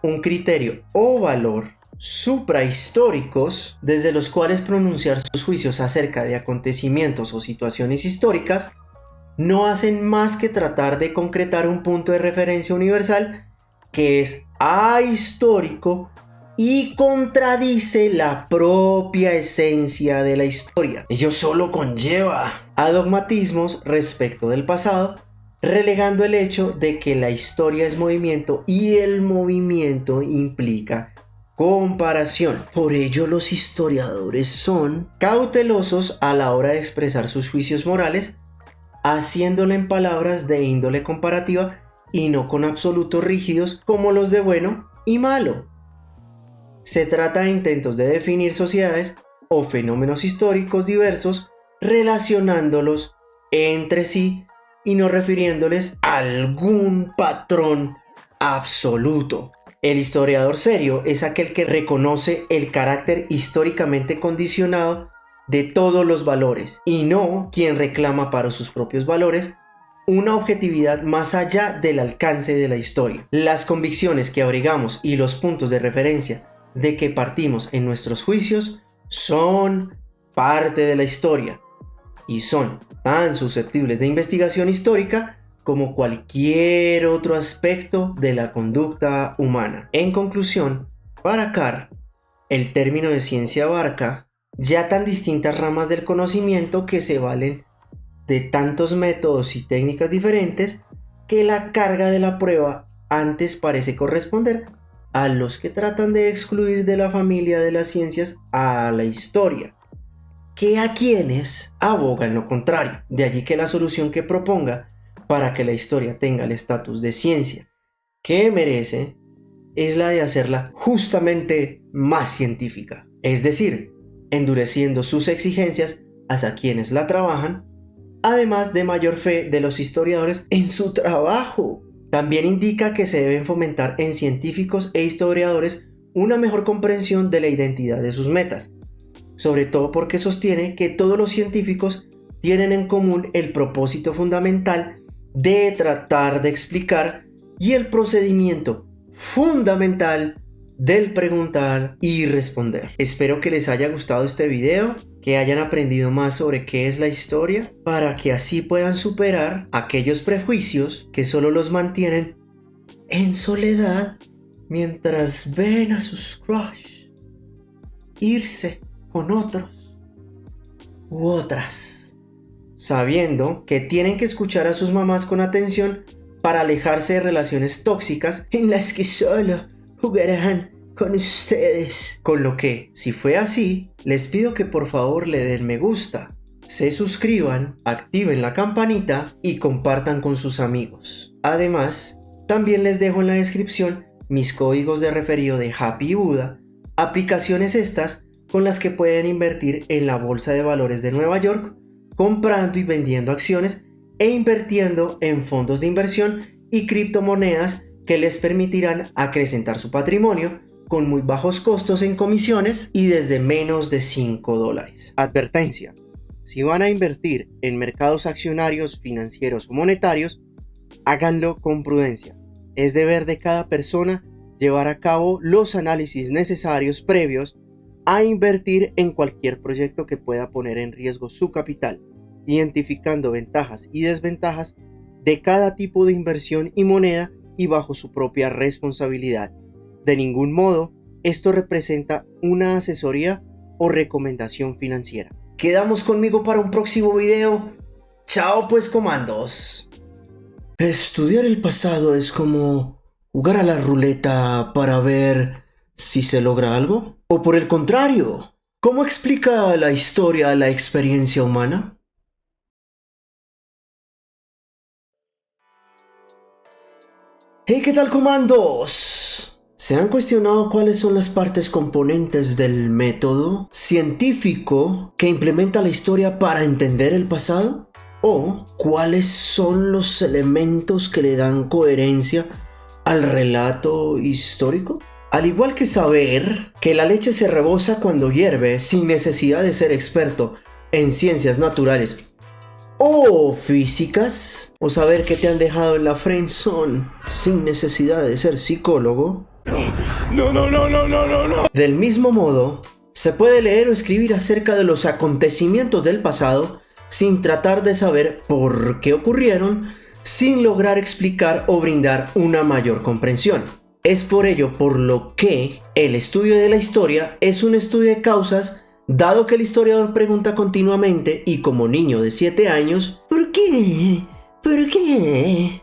un criterio o valor suprahistóricos desde los cuales pronunciar sus juicios acerca de acontecimientos o situaciones históricas no hacen más que tratar de concretar un punto de referencia universal que es ahistórico y contradice la propia esencia de la historia. Ello solo conlleva a dogmatismos respecto del pasado, relegando el hecho de que la historia es movimiento y el movimiento implica comparación. Por ello, los historiadores son cautelosos a la hora de expresar sus juicios morales, haciéndolo en palabras de índole comparativa y no con absolutos rígidos como los de bueno y malo. Se trata de intentos de definir sociedades o fenómenos históricos diversos, relacionándolos entre sí y no refiriéndoles a algún patrón absoluto. El historiador serio es aquel que reconoce el carácter históricamente condicionado de todos los valores y no quien reclama para sus propios valores una objetividad más allá del alcance de la historia. Las convicciones que abrigamos y los puntos de referencia de que partimos en nuestros juicios son parte de la historia y son tan susceptibles de investigación histórica como cualquier otro aspecto de la conducta humana. En conclusión, para Carr, el término de ciencia abarca ya tan distintas ramas del conocimiento que se valen de tantos métodos y técnicas diferentes que la carga de la prueba antes parece corresponder a los que tratan de excluir de la familia de las ciencias a la historia, que a quienes abogan lo contrario. De allí que la solución que proponga para que la historia tenga el estatus de ciencia que merece es la de hacerla justamente más científica, es decir, endureciendo sus exigencias hacia quienes la trabajan, además de mayor fe de los historiadores en su trabajo. También indica que se deben fomentar en científicos e historiadores una mejor comprensión de la identidad de sus metas, sobre todo porque sostiene que todos los científicos tienen en común el propósito fundamental de tratar de explicar y el procedimiento fundamental del preguntar y responder. Espero que les haya gustado este video, que hayan aprendido más sobre qué es la historia, para que así puedan superar aquellos prejuicios que solo los mantienen en soledad mientras ven a sus crush irse con otros u otras, sabiendo que tienen que escuchar a sus mamás con atención para alejarse de relaciones tóxicas en las que solo jugarán con ustedes. Con lo que, si fue así, les pido que por favor le den me gusta, se suscriban, activen la campanita y compartan con sus amigos. Además, también les dejo en la descripción mis códigos de referido de Happy Buda, aplicaciones estas con las que pueden invertir en la Bolsa de Valores de Nueva York, comprando y vendiendo acciones e invirtiendo en fondos de inversión y criptomonedas que les permitirán acrecentar su patrimonio con muy bajos costos en comisiones y desde menos de $5. Advertencia: si van a invertir en mercados accionarios, financieros o monetarios, háganlo con prudencia. Es deber de cada persona llevar a cabo los análisis necesarios previos a invertir en cualquier proyecto que pueda poner en riesgo su capital, identificando ventajas y desventajas de cada tipo de inversión y moneda y bajo su propia responsabilidad. De ningún modo, esto representa una asesoría o recomendación financiera. Quedamos conmigo para un próximo video. Chao pues, comandos. Estudiar el pasado es como jugar a la ruleta para ver si se logra algo. O por el contrario, ¿cómo explica la historia la experiencia humana? Hey, ¿qué tal, comandos? ¿Se han cuestionado cuáles son las partes componentes del método científico que implementa la historia para entender el pasado? ¿O cuáles son los elementos que le dan coherencia al relato histórico? Al igual que saber que la leche se rebosa cuando hierve sin necesidad de ser experto en ciencias naturales o físicas, o saber que te han dejado en la friendzone sin necesidad de ser psicólogo. No. Del mismo modo, se puede leer o escribir acerca de los acontecimientos del pasado sin tratar de saber por qué ocurrieron, sin lograr explicar o brindar una mayor comprensión. Es por ello por lo que el estudio de la historia es un estudio de causas, dado que el historiador pregunta continuamente y como niño de 7 años, ¿por qué? ¿Por qué?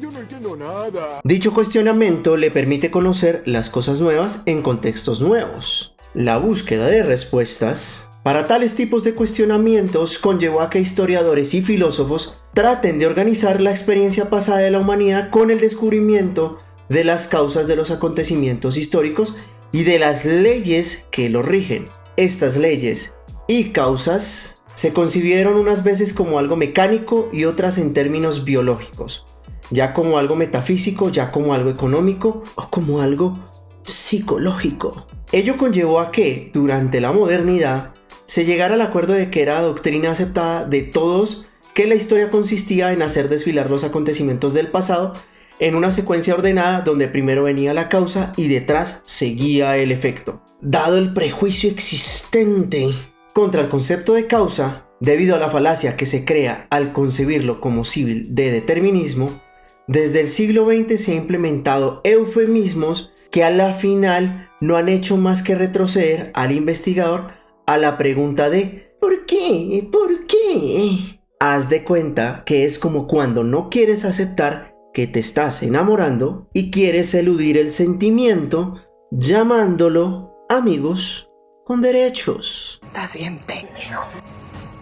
Yo no entiendo nada. Dicho cuestionamiento le permite conocer las cosas nuevas en contextos nuevos. La búsqueda de respuestas para tales tipos de cuestionamientos conllevó a que historiadores y filósofos traten de organizar la experiencia pasada de la humanidad con el descubrimiento de las causas de los acontecimientos históricos y de las leyes que los rigen. Estas leyes y causas se concibieron unas veces como algo mecánico y otras en términos biológicos, ya como algo metafísico, ya como algo económico o como algo psicológico. Ello conllevó a que, durante la modernidad, se llegara al acuerdo de que era doctrina aceptada de todos que la historia consistía en hacer desfilar los acontecimientos del pasado en una secuencia ordenada donde primero venía la causa y detrás seguía el efecto. Dado el prejuicio existente contra el concepto de causa, debido a la falacia que se crea al concebirlo como civil de determinismo, desde el siglo XX se han implementado eufemismos que a la final no han hecho más que retroceder al investigador a la pregunta de ¿por qué? ¿Por qué? Haz de cuenta que es como cuando no quieres aceptar que te estás enamorando y quieres eludir el sentimiento llamándolo amigos con derechos. Estás bien pendejo.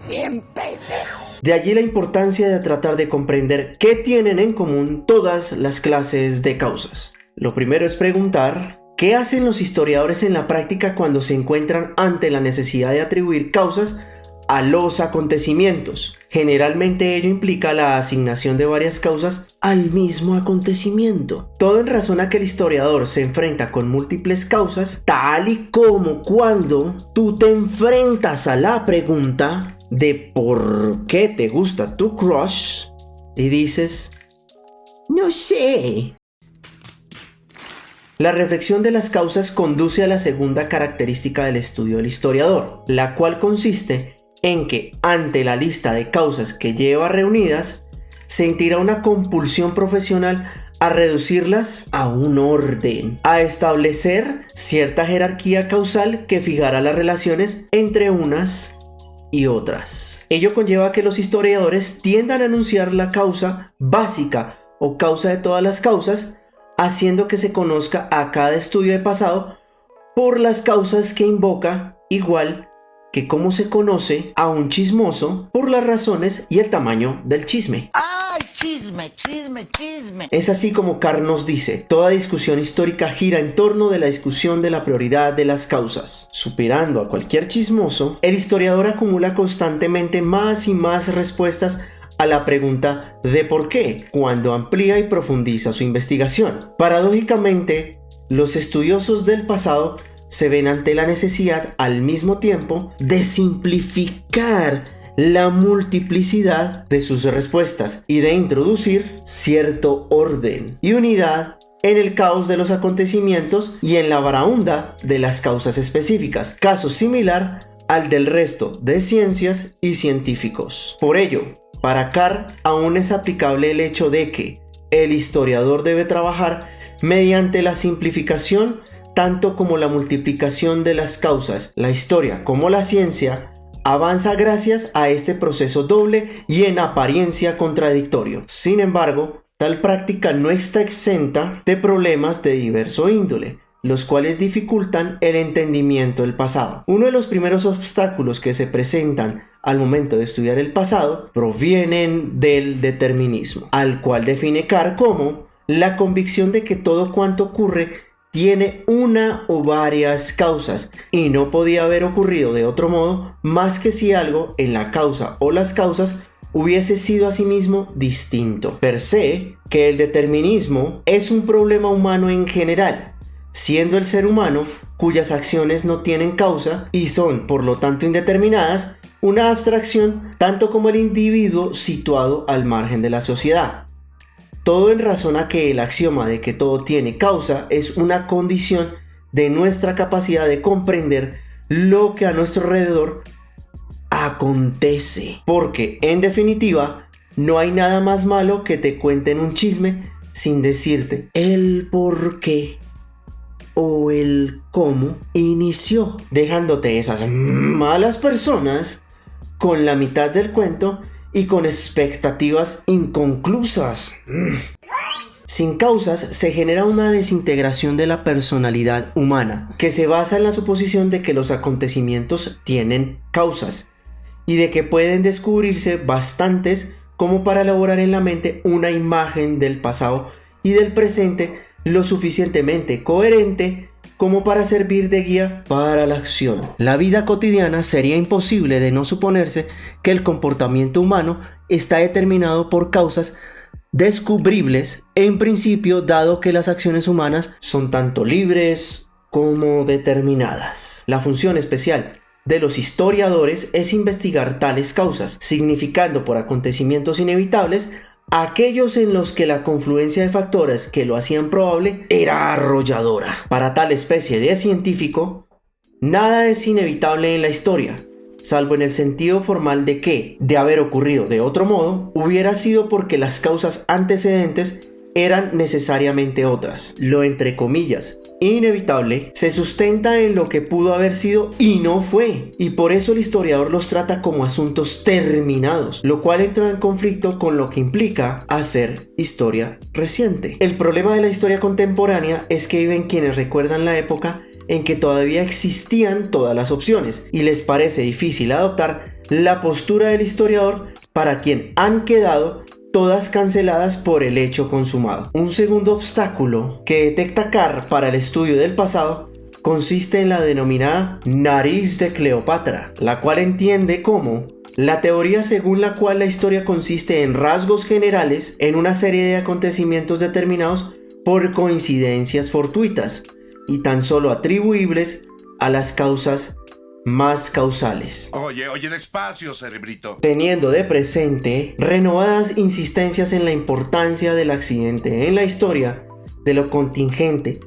Bien pendejo. De allí la importancia de tratar de comprender qué tienen en común todas las clases de causas. Lo primero es preguntar ¿qué hacen los historiadores en la práctica cuando se encuentran ante la necesidad de atribuir causas a los acontecimientos? Generalmente ello implica la asignación de varias causas al mismo acontecimiento. Todo en razón a que el historiador se enfrenta con múltiples causas, tal y como cuando tú te enfrentas a la pregunta de por qué te gusta tu crush y dices, no sé. La reflexión de las causas conduce a la segunda característica del estudio del historiador, la cual consiste en que, ante la lista de causas que lleva reunidas, sentirá una compulsión profesional a reducirlas a un orden, a establecer cierta jerarquía causal que fijará las relaciones entre unas y otras. Ello conlleva a que los historiadores tiendan a anunciar la causa básica o causa de todas las causas, haciendo que se conozca a cada estudio de pasado por las causas que invoca, igual que como se conoce a un chismoso por las razones y el tamaño del chisme. ¡Ay, chisme, chisme, chisme! Es así como Carr nos dice, toda discusión histórica gira en torno de la discusión de la prioridad de las causas. Superando a cualquier chismoso, el historiador acumula constantemente más y más respuestas a la pregunta de por qué, cuando amplía y profundiza su investigación. Paradójicamente, los estudiosos del pasado se ven ante la necesidad al mismo tiempo de simplificar la multiplicidad de sus respuestas y de introducir cierto orden y unidad en el caos de los acontecimientos y en la baraúnda de las causas específicas, caso similar al del resto de ciencias y científicos. Por ello, para Carr aún es aplicable el hecho de que el historiador debe trabajar mediante la simplificación tanto como la multiplicación de las causas. La historia, como la ciencia, avanza gracias a este proceso doble y en apariencia contradictorio. Sin embargo, tal práctica no está exenta de problemas de diverso índole, los cuales dificultan el entendimiento del pasado. Uno de los primeros obstáculos que se presentan al momento de estudiar el pasado provienen del determinismo, al cual define Carr como la convicción de que todo cuanto ocurre tiene una o varias causas y no podía haber ocurrido de otro modo más que si algo en la causa o las causas hubiese sido asimismo distinto. Per se, que el determinismo es un problema humano en general, siendo el ser humano, cuyas acciones no tienen causa y son por lo tanto indeterminadas, una abstracción tanto como el individuo situado al margen de la sociedad. Todo en razón a que el axioma de que todo tiene causa es una condición de nuestra capacidad de comprender lo que a nuestro alrededor acontece. Porque, en definitiva, no hay nada más malo que te cuenten un chisme sin decirte el por qué o el cómo inició, dejándote esas malas personas con la mitad del cuento y con expectativas inconclusas. Sin causas se genera una desintegración de la personalidad humana, que se basa en la suposición de que los acontecimientos tienen causas y de que pueden descubrirse bastantes como para elaborar en la mente una imagen del pasado y del presente lo suficientemente coherente como para servir de guía para la acción. La vida cotidiana sería imposible de no suponerse que el comportamiento humano está determinado por causas descubribles en principio, dado que las acciones humanas son tanto libres como determinadas. La función especial de los historiadores es investigar tales causas, significando por acontecimientos inevitables aquellos en los que la confluencia de factores que lo hacían probable era arrolladora. Para tal especie de científico, nada es inevitable en la historia, salvo en el sentido formal de que, de haber ocurrido de otro modo, hubiera sido porque las causas antecedentes eran necesariamente otras. Lo entre comillas inevitable se sustenta en lo que pudo haber sido y no fue, y por eso el historiador los trata como asuntos terminados, lo cual entra en conflicto con lo que implica hacer historia reciente. El problema de la historia contemporánea es que viven quienes recuerdan la época en que todavía existían todas las opciones y les parece difícil adoptar la postura del historiador para quien han quedado todas canceladas por el hecho consumado. Un segundo obstáculo que detecta Carr para el estudio del pasado consiste en la denominada nariz de Cleopatra, la cual entiende como la teoría según la cual la historia consiste en rasgos generales en una serie de acontecimientos determinados por coincidencias fortuitas y tan solo atribuibles a las causas más causales. Oye, despacio, cerebrito. Teniendo de presente renovadas insistencias en la importancia del accidente en la historia, de lo contingente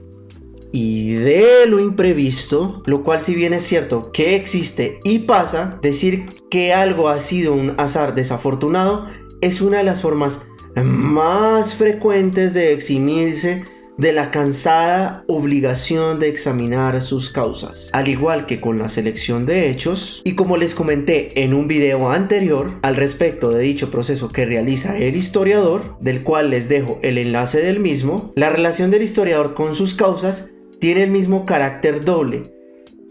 y de lo imprevisto, lo cual, si bien es cierto que existe y pasa, decir que algo ha sido un azar desafortunado es una de las formas más frecuentes de eximirse de la cansada obligación de examinar sus causas. Al igual que con la selección de hechos, y como les comenté en un video anterior al respecto de dicho proceso que realiza el historiador, del cual les dejo el enlace del mismo, la relación del historiador con sus causas tiene el mismo carácter doble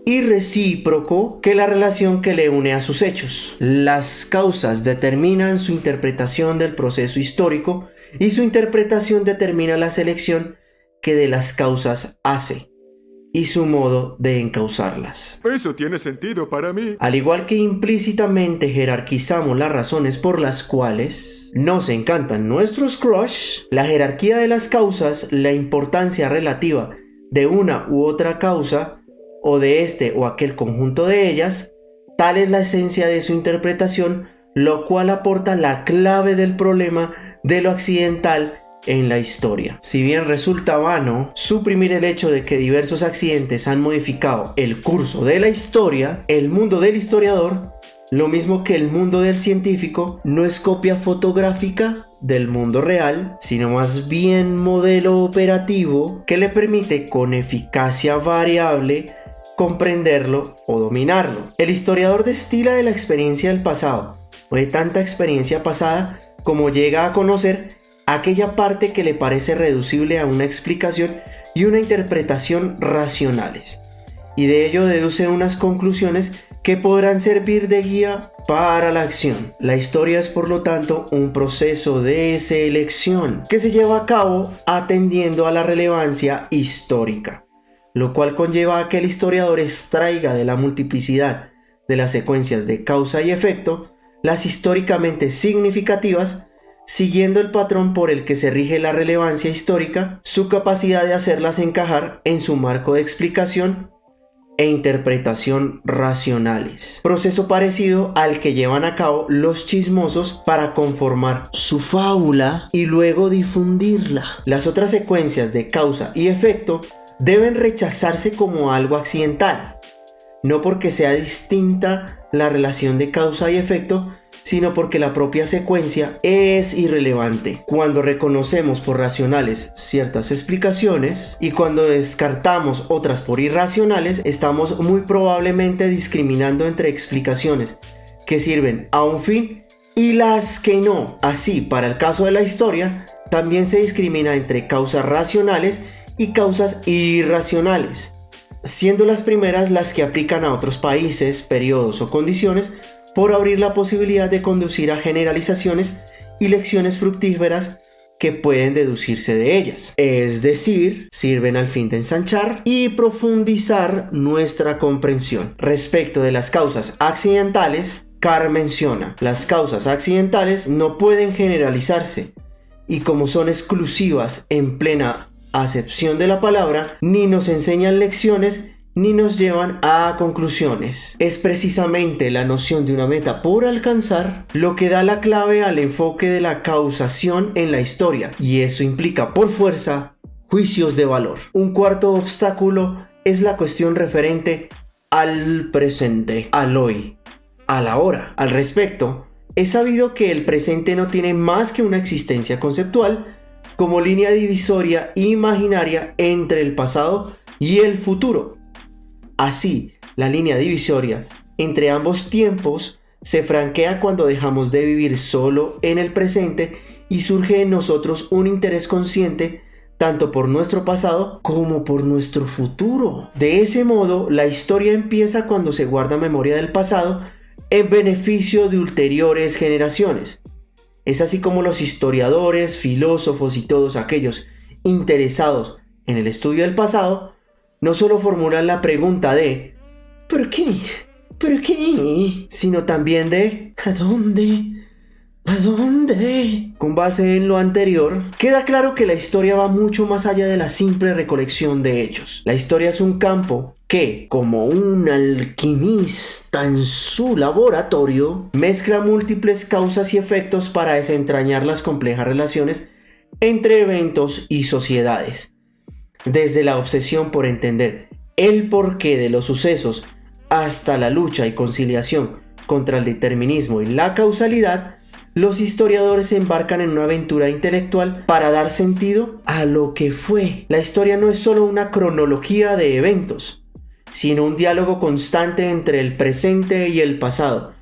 y recíproco que la relación que le une a sus hechos. Las causas determinan su interpretación del proceso histórico y su interpretación determina la selección que de las causas hace y su modo de encauzarlas. Eso tiene sentido para mí. Al igual que implícitamente jerarquizamos las razones por las cuales nos encantan nuestros crush, la jerarquía de las causas, la importancia relativa de una u otra causa o de este o aquel conjunto de ellas, tal es la esencia de su interpretación, lo cual aporta la clave del problema de lo accidental en la historia. Si bien resulta vano suprimir el hecho de que diversos accidentes han modificado el curso de la historia, el mundo del historiador, lo mismo que el mundo del científico, no es copia fotográfica del mundo real, sino más bien modelo operativo que le permite con eficacia variable comprenderlo o dominarlo. El historiador destila de la experiencia del pasado, o de tanta experiencia pasada como llega a conocer aquella parte que le parece reducible a una explicación y una interpretación racionales, y de ello deduce unas conclusiones que podrán servir de guía para la acción. La historia es, por lo tanto, un proceso de selección que se lleva a cabo atendiendo a la relevancia histórica, lo cual conlleva a que el historiador extraiga de la multiplicidad de las secuencias de causa y efecto las históricamente significativas, siguiendo el patrón por el que se rige la relevancia histórica, su capacidad de hacerlas encajar en su marco de explicación e interpretación racionales. Proceso parecido al que llevan a cabo los chismosos para conformar su fábula y luego difundirla. Las otras secuencias de causa y efecto deben rechazarse como algo accidental, no porque sea distinta la relación de causa y efecto, sino porque la propia secuencia es irrelevante. Cuando reconocemos por racionales ciertas explicaciones y cuando descartamos otras por irracionales, estamos muy probablemente discriminando entre explicaciones que sirven a un fin y las que no. Así, para el caso de la historia, también se discrimina entre causas racionales y causas irracionales, siendo las primeras las que aplican a otros países, periodos o condiciones, por abrir la posibilidad de conducir a generalizaciones y lecciones fructíferas que pueden deducirse de ellas. Es decir, sirven al fin de ensanchar y profundizar nuestra comprensión. Respecto de las causas accidentales, Carr menciona: las causas accidentales no pueden generalizarse y como son exclusivas en plena acepción de la palabra, ni nos enseñan lecciones ni nos llevan a conclusiones. Es precisamente la noción de una meta por alcanzar lo que da la clave al enfoque de la causación en la historia, y eso implica por fuerza juicios de valor. Un cuarto obstáculo es la cuestión referente al presente, al hoy, a la hora. Al respecto, es sabido que el presente no tiene más que una existencia conceptual como línea divisoria imaginaria entre el pasado y el futuro. Así, la línea divisoria entre ambos tiempos se franquea cuando dejamos de vivir solo en el presente y surge en nosotros un interés consciente tanto por nuestro pasado como por nuestro futuro. De ese modo, la historia empieza cuando se guarda memoria del pasado en beneficio de ulteriores generaciones. Es así como los historiadores, filósofos y todos aquellos interesados en el estudio del pasado no solo formulan la pregunta de ¿por qué? ¿Por qué? Sino también de ¿a dónde? ¿A dónde? Con base en lo anterior, queda claro que la historia va mucho más allá de la simple recolección de hechos. La historia es un campo que, como un alquimista en su laboratorio, mezcla múltiples causas y efectos para desentrañar las complejas relaciones entre eventos y sociedades. Desde la obsesión por entender el porqué de los sucesos hasta la lucha y conciliación contra el determinismo y la causalidad, los historiadores se embarcan en una aventura intelectual para dar sentido a lo que fue. La historia no es solo una cronología de eventos, sino un diálogo constante entre el presente y el pasado,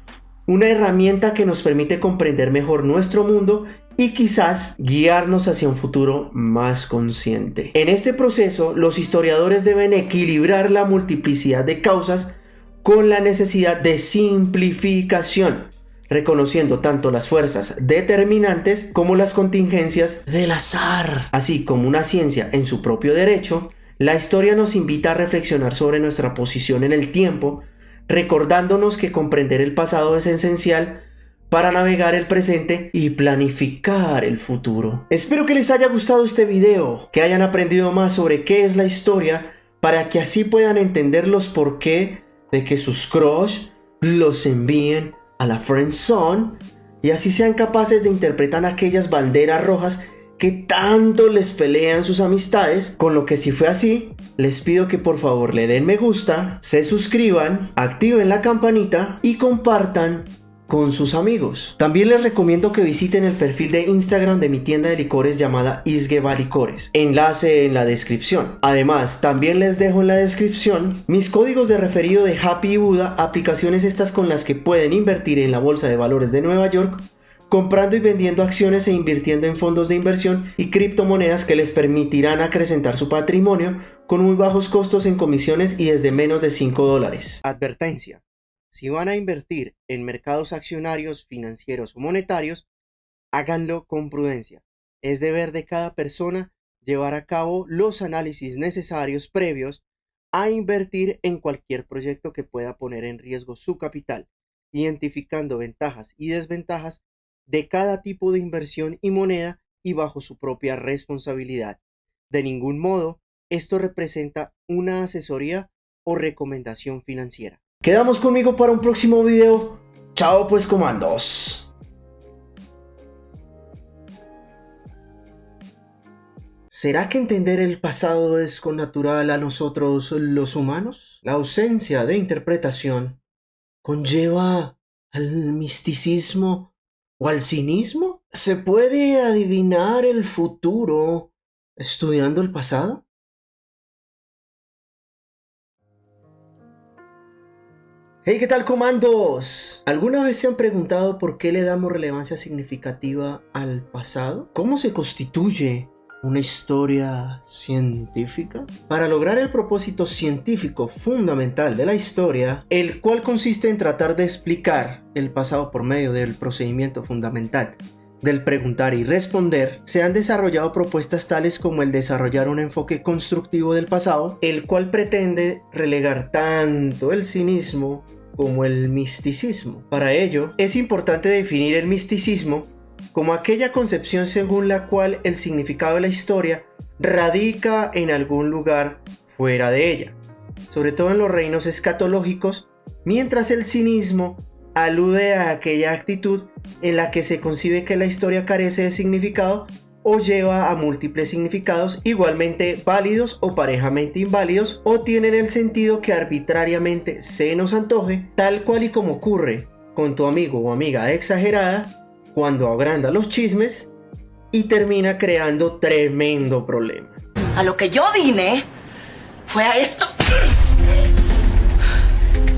una herramienta que nos permite comprender mejor nuestro mundo y quizás guiarnos hacia un futuro más consciente. En este proceso, los historiadores deben equilibrar la multiplicidad de causas con la necesidad de simplificación, reconociendo tanto las fuerzas determinantes como las contingencias del azar. Así como una ciencia en su propio derecho, la historia nos invita a reflexionar sobre nuestra posición en el tiempo, recordándonos que comprender el pasado es esencial para navegar el presente y planificar el futuro. Espero que les haya gustado este video, que hayan aprendido más sobre qué es la historia, para que así puedan entender los porqué de que sus crush los envíen a la friendzone y así sean capaces de interpretar aquellas banderas rojas que tanto les pelean sus amistades. Con lo que, si fue así, les pido que por favor le den me gusta, se suscriban, activen la campanita y compartan con sus amigos. También les recomiendo que visiten el perfil de Instagram de mi tienda de licores llamada Isgeba Licores, enlace en la descripción. Además, también les dejo en la descripción mis códigos de referido de Happy y Buda, aplicaciones estas con las que pueden invertir en la bolsa de valores de Nueva York, comprando y vendiendo acciones e invirtiendo en fondos de inversión y criptomonedas que les permitirán acrecentar su patrimonio con muy bajos costos en comisiones y desde menos de $5. Advertencia: si van a invertir en mercados accionarios, financieros o monetarios, háganlo con prudencia. Es deber de cada persona llevar a cabo los análisis necesarios previos a invertir en cualquier proyecto que pueda poner en riesgo su capital, identificando ventajas y desventajas de cada tipo de inversión y moneda y bajo su propia responsabilidad. De ningún modo, esto representa una asesoría o recomendación financiera. Quedamos conmigo para un próximo video. Chao pues, comandos. ¿Será que entender el pasado es connatural a nosotros los humanos? La ausencia de interpretación conlleva al misticismo o al cinismo? ¿Se puede adivinar el futuro estudiando el pasado? Hey, ¿qué tal, comandos? ¿Alguna vez se han preguntado por qué le damos relevancia significativa al pasado? ¿Cómo se constituye una historia científica? Para lograr el propósito científico fundamental de la historia, el cual consiste en tratar de explicar el pasado por medio del procedimiento fundamental del preguntar y responder, se han desarrollado propuestas tales como el desarrollar un enfoque constructivo del pasado, el cual pretende relegar tanto el cinismo como el misticismo. Para ello, es importante definir el misticismo como aquella concepción según la cual el significado de la historia radica en algún lugar fuera de ella, sobre todo en los reinos escatológicos, mientras el cinismo alude a aquella actitud en la que se concibe que la historia carece de significado o lleva a múltiples significados igualmente válidos o parejamente inválidos, o tienen el sentido que arbitrariamente se nos antoje, tal cual y como ocurre con tu amigo o amiga exagerada cuando agranda los chismes y termina creando tremendo problema. A lo que yo vine fue a esto.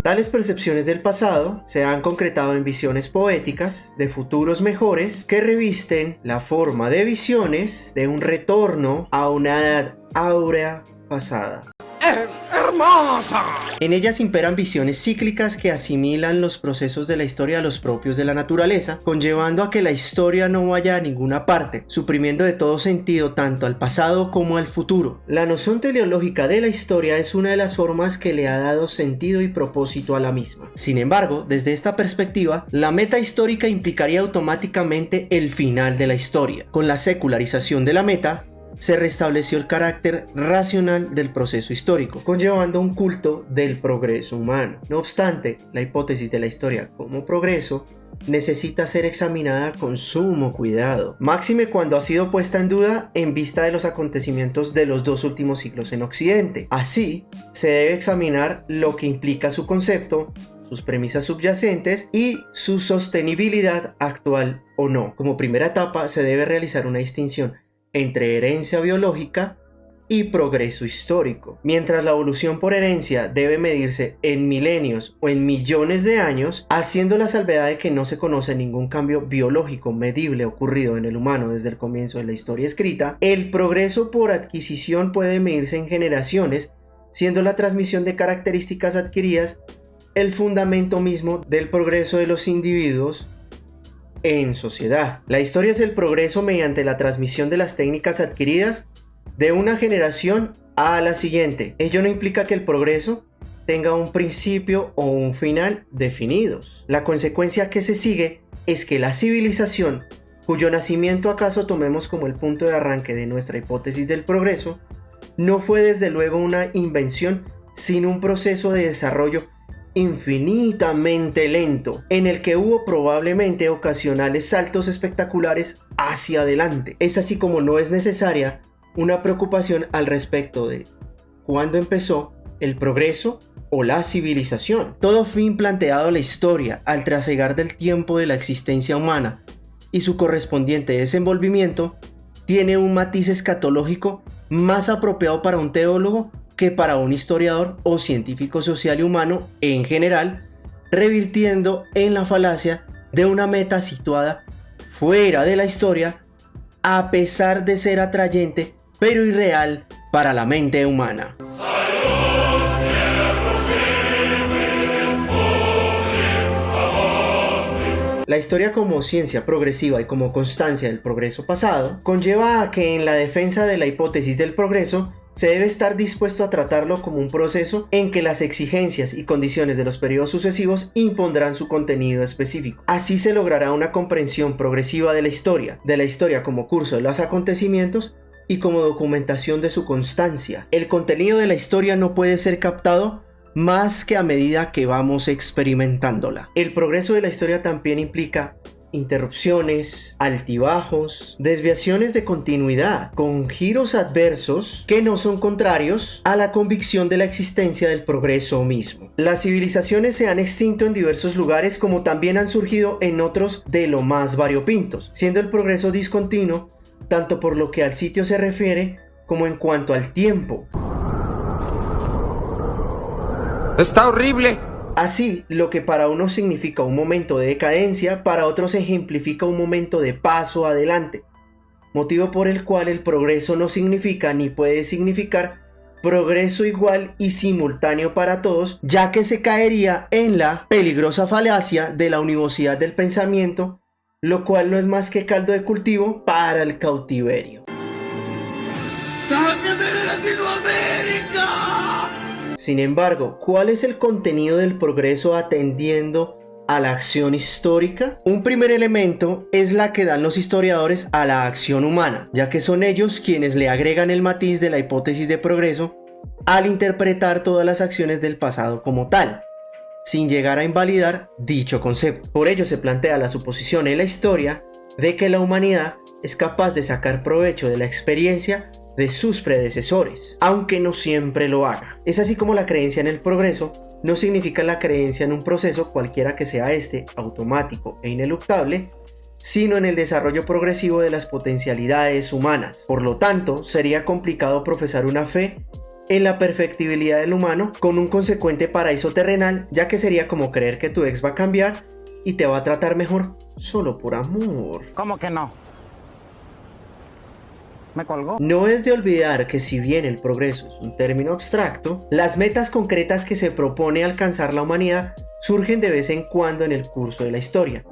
Tales percepciones del pasado se han concretado en visiones poéticas de futuros mejores que revisten la forma de visiones de un retorno a una edad áurea pasada. ¡Hermosa! En ellas imperan visiones cíclicas que asimilan los procesos de la historia a los propios de la naturaleza, conllevando a que la historia no vaya a ninguna parte, suprimiendo de todo sentido tanto al pasado como al futuro. La noción teleológica de la historia es una de las formas que le ha dado sentido y propósito a la misma. Sin embargo, desde esta perspectiva, la meta histórica implicaría automáticamente el final de la historia. Con la secularización de la meta, se restableció el carácter racional del proceso histórico, conllevando un culto del progreso humano. No obstante, la hipótesis de la historia como progreso necesita ser examinada con sumo cuidado, máxime cuando ha sido puesta en duda en vista de los acontecimientos de los 2 últimos siglos en Occidente. Así, se debe examinar lo que implica su concepto, sus premisas subyacentes y su sostenibilidad actual o no. Como primera etapa, se debe realizar una distinción entre herencia biológica y progreso histórico. Mientras la evolución por herencia debe medirse en milenios o en millones de años, haciendo la salvedad de que no se conoce ningún cambio biológico medible ocurrido en el humano desde el comienzo de la historia escrita, el progreso por adquisición puede medirse en generaciones, siendo la transmisión de características adquiridas el fundamento mismo del progreso de los individuos en sociedad. La historia es el progreso mediante la transmisión de las técnicas adquiridas de una generación a la siguiente. Ello no implica que el progreso tenga un principio o un final definidos. La consecuencia que se sigue es que la civilización, cuyo nacimiento acaso tomemos como el punto de arranque de nuestra hipótesis del progreso, no fue desde luego una invención, sino un proceso de desarrollo infinitamente lento, en el que hubo probablemente ocasionales saltos espectaculares hacia adelante. Es así como no es necesaria una preocupación al respecto de cuándo empezó el progreso o la civilización. Todo fin planteado a la historia al trasegar del tiempo de la existencia humana y su correspondiente desenvolvimiento tiene un matiz escatológico más apropiado para un teólogo que para un historiador o científico social y humano en general, revirtiendo en la falacia de una meta situada fuera de la historia, a pesar de ser atrayente pero irreal para la mente humana. La historia como ciencia progresiva y como constancia del progreso pasado conlleva a que en la defensa de la hipótesis del progreso se debe estar dispuesto a tratarlo como un proceso en que las exigencias y condiciones de los periodos sucesivos impondrán su contenido específico. Así se logrará una comprensión progresiva de la historia como curso de los acontecimientos y como documentación de su constancia. El contenido de la historia no puede ser captado más que a medida que vamos experimentándola. El progreso de la historia también implica interrupciones, altibajos, desviaciones de continuidad, con giros adversos que no son contrarios a la convicción de la existencia del progreso mismo. Las civilizaciones se han extinto en diversos lugares, como también han surgido en otros de lo más variopintos, siendo el progreso discontinuo tanto por lo que al sitio se refiere como en cuanto al tiempo. ¡Está horrible! Así, lo que para unos significa un momento de decadencia, para otros ejemplifica un momento de paso adelante, motivo por el cual el progreso no significa ni puede significar progreso igual y simultáneo para todos, ya que se caería en la peligrosa falacia de la univocidad del pensamiento, lo cual no es más que caldo de cultivo para el cautiverio. ¡Sáquenme de Latinoamérica! Sin embargo, ¿cuál es el contenido del progreso atendiendo a la acción histórica? Un primer elemento es la que dan los historiadores a la acción humana, ya que son ellos quienes le agregan el matiz de la hipótesis de progreso al interpretar todas las acciones del pasado como tal, sin llegar a invalidar dicho concepto. Por ello se plantea la suposición en la historia de que la humanidad es capaz de sacar provecho de la experiencia de sus predecesores, aunque no siempre lo haga. Es así como la creencia en el progreso no significa la creencia en un proceso, cualquiera que sea este, automático e ineluctable, sino en el desarrollo progresivo de las potencialidades humanas. Por lo tanto, sería complicado profesar una fe en la perfectibilidad del humano con un consecuente paraíso terrenal, ya que sería como creer que tu ex va a cambiar y te va a tratar mejor solo por amor. ¿Cómo que no? ¿Me colgó? No es de olvidar que si bien el progreso es un término abstracto, las metas concretas que se propone alcanzar la humanidad surgen de vez en cuando en el curso de la historia,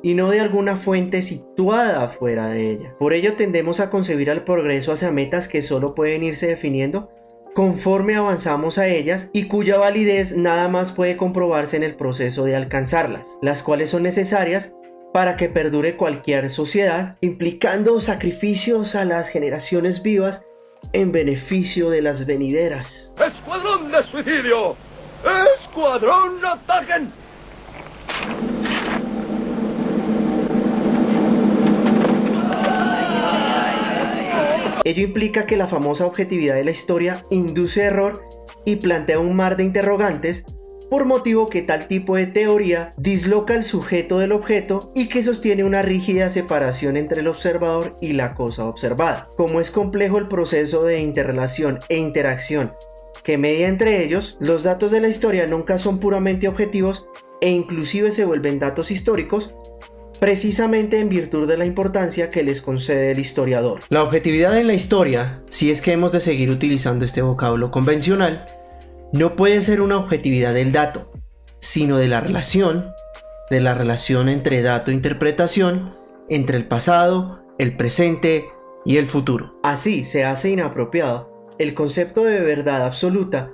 y no de alguna fuente situada fuera de ella. Por ello tendemos a concebir al progreso hacia metas que solo pueden irse definiendo conforme avanzamos a ellas y cuya validez nada más puede comprobarse en el proceso de alcanzarlas, las cuales son necesarias para que perdure cualquier sociedad, implicando sacrificios a las generaciones vivas en beneficio de las venideras. ¡Escuadrón de suicidio! ¡Escuadrón, ataquen! Ello implica que la famosa objetividad de la historia induce error y plantea un mar de interrogantes, por motivo que tal tipo de teoría disloca el sujeto del objeto y que sostiene una rígida separación entre el observador y la cosa observada. Como es complejo el proceso de interrelación e interacción que media entre ellos, los datos de la historia nunca son puramente objetivos e inclusive se vuelven datos históricos, precisamente en virtud de la importancia que les concede el historiador. La objetividad en la historia, si es que hemos de seguir utilizando este vocablo convencional, no puede ser una objetividad del dato, sino de la relación entre dato e interpretación, entre el pasado, el presente y el futuro. Así se hace inapropiado el concepto de verdad absoluta,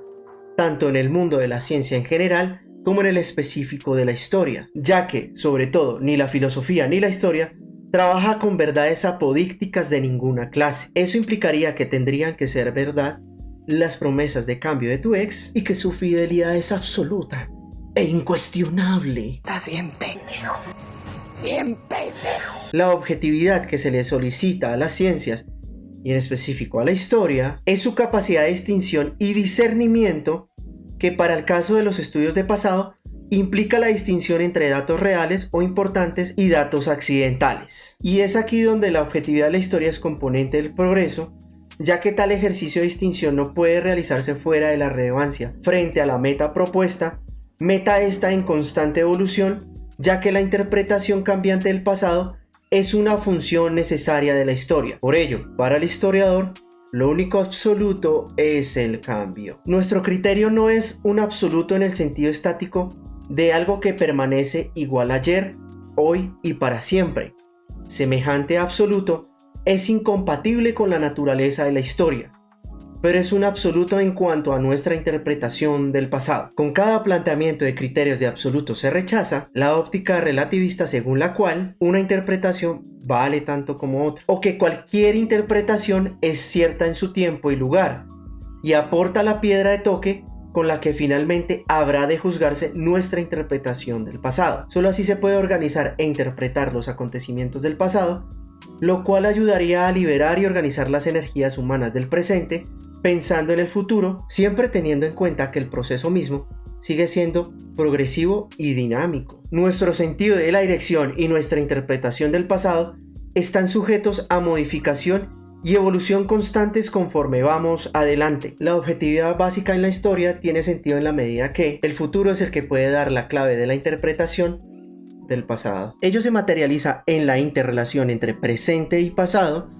tanto en el mundo de la ciencia en general, como en el específico de la historia, ya que, sobre todo, ni la filosofía ni la historia trabaja con verdades apodícticas de ninguna clase. Eso implicaría que tendrían que ser verdad las promesas de cambio de tu ex y que su fidelidad es absoluta e incuestionable. Estás bien pendejo. Bien pendejo. La objetividad que se le solicita a las ciencias, y en específico a la historia, es su capacidad de distinción y discernimiento que para el caso de los estudios de pasado implica la distinción entre datos reales o importantes y datos accidentales. Y es aquí donde la objetividad de la historia es componente del progreso, ya que tal ejercicio de distinción no puede realizarse fuera de la relevancia frente a la meta propuesta, meta esta en constante evolución, ya que la interpretación cambiante del pasado es una función necesaria de la historia. Por ello, para el historiador, lo único absoluto es el cambio. Nuestro criterio no es un absoluto en el sentido estático de algo que permanece igual ayer, hoy y para siempre. Semejante absoluto es incompatible con la naturaleza de la historia, pero es un absoluto en cuanto a nuestra interpretación del pasado. Con cada planteamiento de criterios de absoluto se rechaza la óptica relativista según la cual una interpretación vale tanto como otra, o que cualquier interpretación es cierta en su tiempo y lugar, y aporta la piedra de toque con la que finalmente habrá de juzgarse nuestra interpretación del pasado. Solo así se puede organizar e interpretar los acontecimientos del pasado, lo cual ayudaría a liberar y organizar las energías humanas del presente, pensando en el futuro, siempre teniendo en cuenta que el proceso mismo sigue siendo progresivo y dinámico. Nuestro sentido de la dirección y nuestra interpretación del pasado están sujetos a modificación y evolución constantes conforme vamos adelante. La objetividad básica en la historia tiene sentido en la medida que el futuro es el que puede dar la clave de la interpretación del pasado. Ello se materializa en la interrelación entre presente y pasado,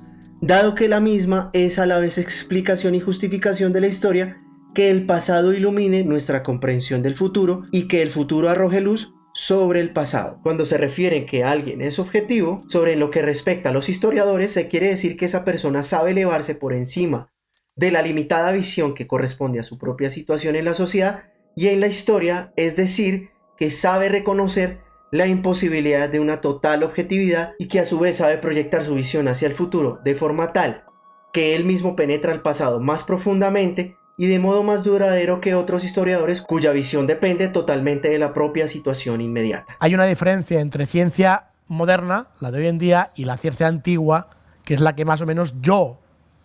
dado que la misma es a la vez explicación y justificación de la historia, que el pasado ilumine nuestra comprensión del futuro y que el futuro arroje luz sobre el pasado. Cuando se refiere que alguien es objetivo, sobre lo que respecta a los historiadores, se quiere decir que esa persona sabe elevarse por encima de la limitada visión que corresponde a su propia situación en la sociedad y en la historia, es decir, que sabe reconocer la imposibilidad de una total objetividad y que a su vez sabe proyectar su visión hacia el futuro de forma tal que él mismo penetra el pasado más profundamente y de modo más duradero que otros historiadores cuya visión depende totalmente de la propia situación inmediata. Hay una diferencia entre ciencia moderna, la de hoy en día, y la ciencia antigua, que es la que más o menos yo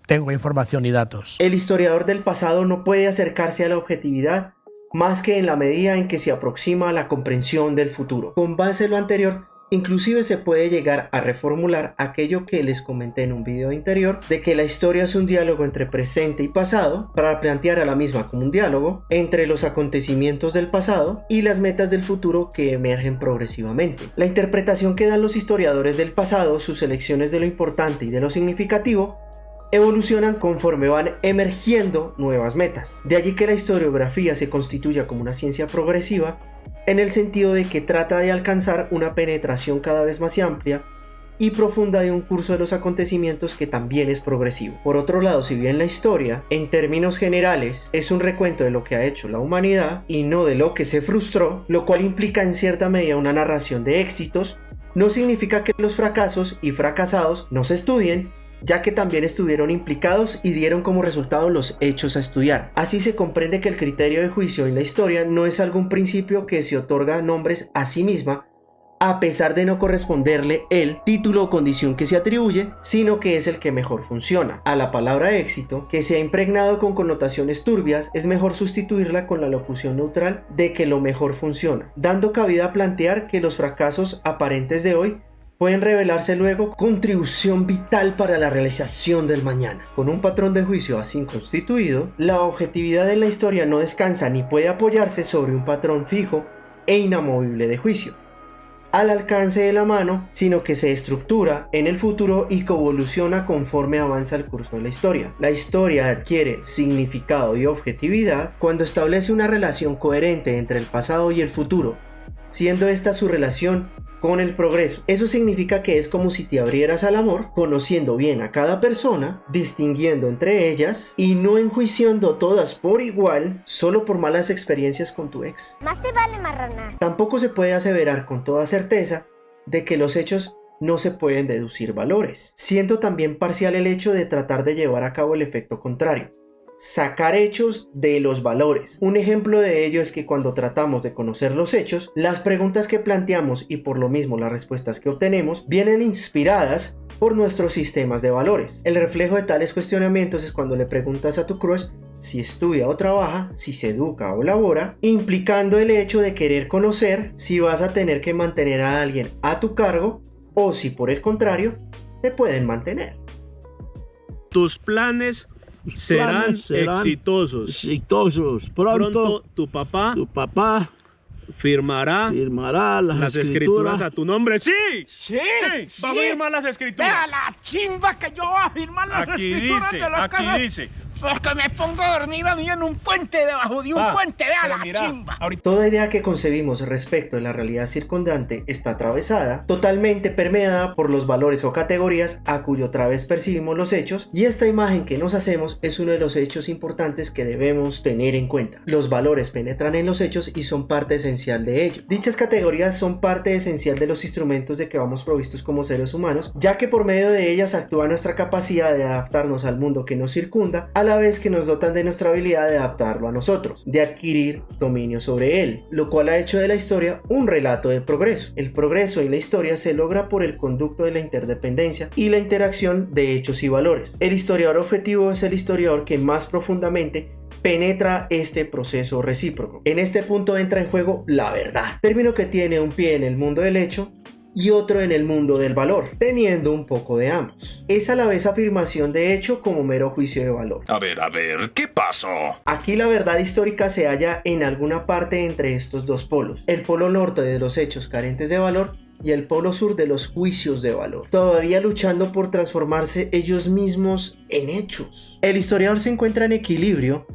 tengo información y datos. El historiador del pasado no puede acercarse a la objetividad más que en la medida en que se aproxima a la comprensión del futuro. Con base en lo anterior, inclusive se puede llegar a reformular aquello que les comenté en un video anterior, de que la historia es un diálogo entre presente y pasado, para plantear a la misma como un diálogo entre los acontecimientos del pasado y las metas del futuro que emergen progresivamente. La interpretación que dan los historiadores del pasado, sus selecciones de lo importante y de lo significativo, evolucionan conforme van emergiendo nuevas metas. De allí que la historiografía se constituya como una ciencia progresiva, en el sentido de que trata de alcanzar una penetración cada vez más amplia y profunda de un curso de los acontecimientos que también es progresivo. Por otro lado, si bien la historia, en términos generales, es un recuento de lo que ha hecho la humanidad y no de lo que se frustró, lo cual implica en cierta medida una narración de éxitos, no significa que los fracasos y fracasados no se estudien, ya que también estuvieron implicados y dieron como resultado los hechos a estudiar. Así se comprende que el criterio de juicio en la historia no es algún principio que se otorga nombres a sí misma, a pesar de no corresponderle el título o condición que se atribuye, sino que es el que mejor funciona. A la palabra éxito, que se ha impregnado con connotaciones turbias, es mejor sustituirla con la locución neutral de que lo mejor funciona, dando cabida a plantear que los fracasos aparentes de hoy pueden revelarse luego contribución vital para la realización del mañana. Con un patrón de juicio así constituido, la objetividad en la historia no descansa ni puede apoyarse sobre un patrón fijo e inamovible de juicio, al alcance de la mano, sino que se estructura en el futuro y coevoluciona conforme avanza el curso de la historia. La historia adquiere significado y objetividad cuando establece una relación coherente entre el pasado y el futuro, siendo esta su relación con el progreso. Eso significa que es como si te abrieras al amor, conociendo bien a cada persona, distinguiendo entre ellas y no enjuiciando todas por igual solo por malas experiencias con tu ex. Más te vale marrana. Tampoco se puede aseverar con toda certeza de que los hechos no se pueden deducir valores, siendo también parcial el hecho de tratar de llevar a cabo el efecto contrario, sacar hechos de los valores. Un ejemplo de ello es que cuando tratamos de conocer los hechos, las preguntas que planteamos y por lo mismo las respuestas que obtenemos vienen inspiradas por nuestros sistemas de valores. El reflejo de tales cuestionamientos es cuando le preguntas a tu crush si estudia o trabaja, si se educa o labora, implicando el hecho de querer conocer si vas a tener que mantener a alguien a tu cargo o si por el contrario te pueden mantener. Tus planes serán exitosos. Exitosos. Pronto tu papá firmará las escrituras a tu nombre. ¡Sí! Sí. Va a firmar las escrituras. Vea la chimba que yo voy a firmar las escrituras de la casa. Aquí dice. Porque me pongo a dormir a mí en un puente, debajo de un puente, vea la chimba. Toda idea que concebimos respecto de la realidad circundante está atravesada, totalmente permeada por los valores o categorías a cuyo través percibimos los hechos, y esta imagen que nos hacemos es uno de los hechos importantes que debemos tener en cuenta. Los valores penetran en los hechos y son parte esencial de ellos. Dichas categorías son parte esencial de los instrumentos de que vamos provistos como seres humanos, ya que por medio de ellas actúa nuestra capacidad de adaptarnos al mundo que nos circunda, a la la vez que nos dotan de nuestra habilidad de adaptarlo a nosotros, de adquirir dominio sobre él, lo cual ha hecho de la historia un relato de progreso. El progreso en la historia se logra por el conducto de la interdependencia y la interacción de hechos y valores. El historiador objetivo es el historiador que más profundamente penetra este proceso recíproco. En este punto entra en juego la verdad, término que tiene un pie en el mundo del hecho y otro en el mundo del valor, teniendo un poco de ambos. Es a la vez afirmación de hecho como mero juicio de valor. A ver, ¿qué pasó? Aquí la verdad histórica se halla en alguna parte entre estos dos polos, el polo norte de los hechos carentes de valor y el polo sur de los juicios de valor, todavía luchando por transformarse ellos mismos en hechos. El historiador se encuentra en equilibrio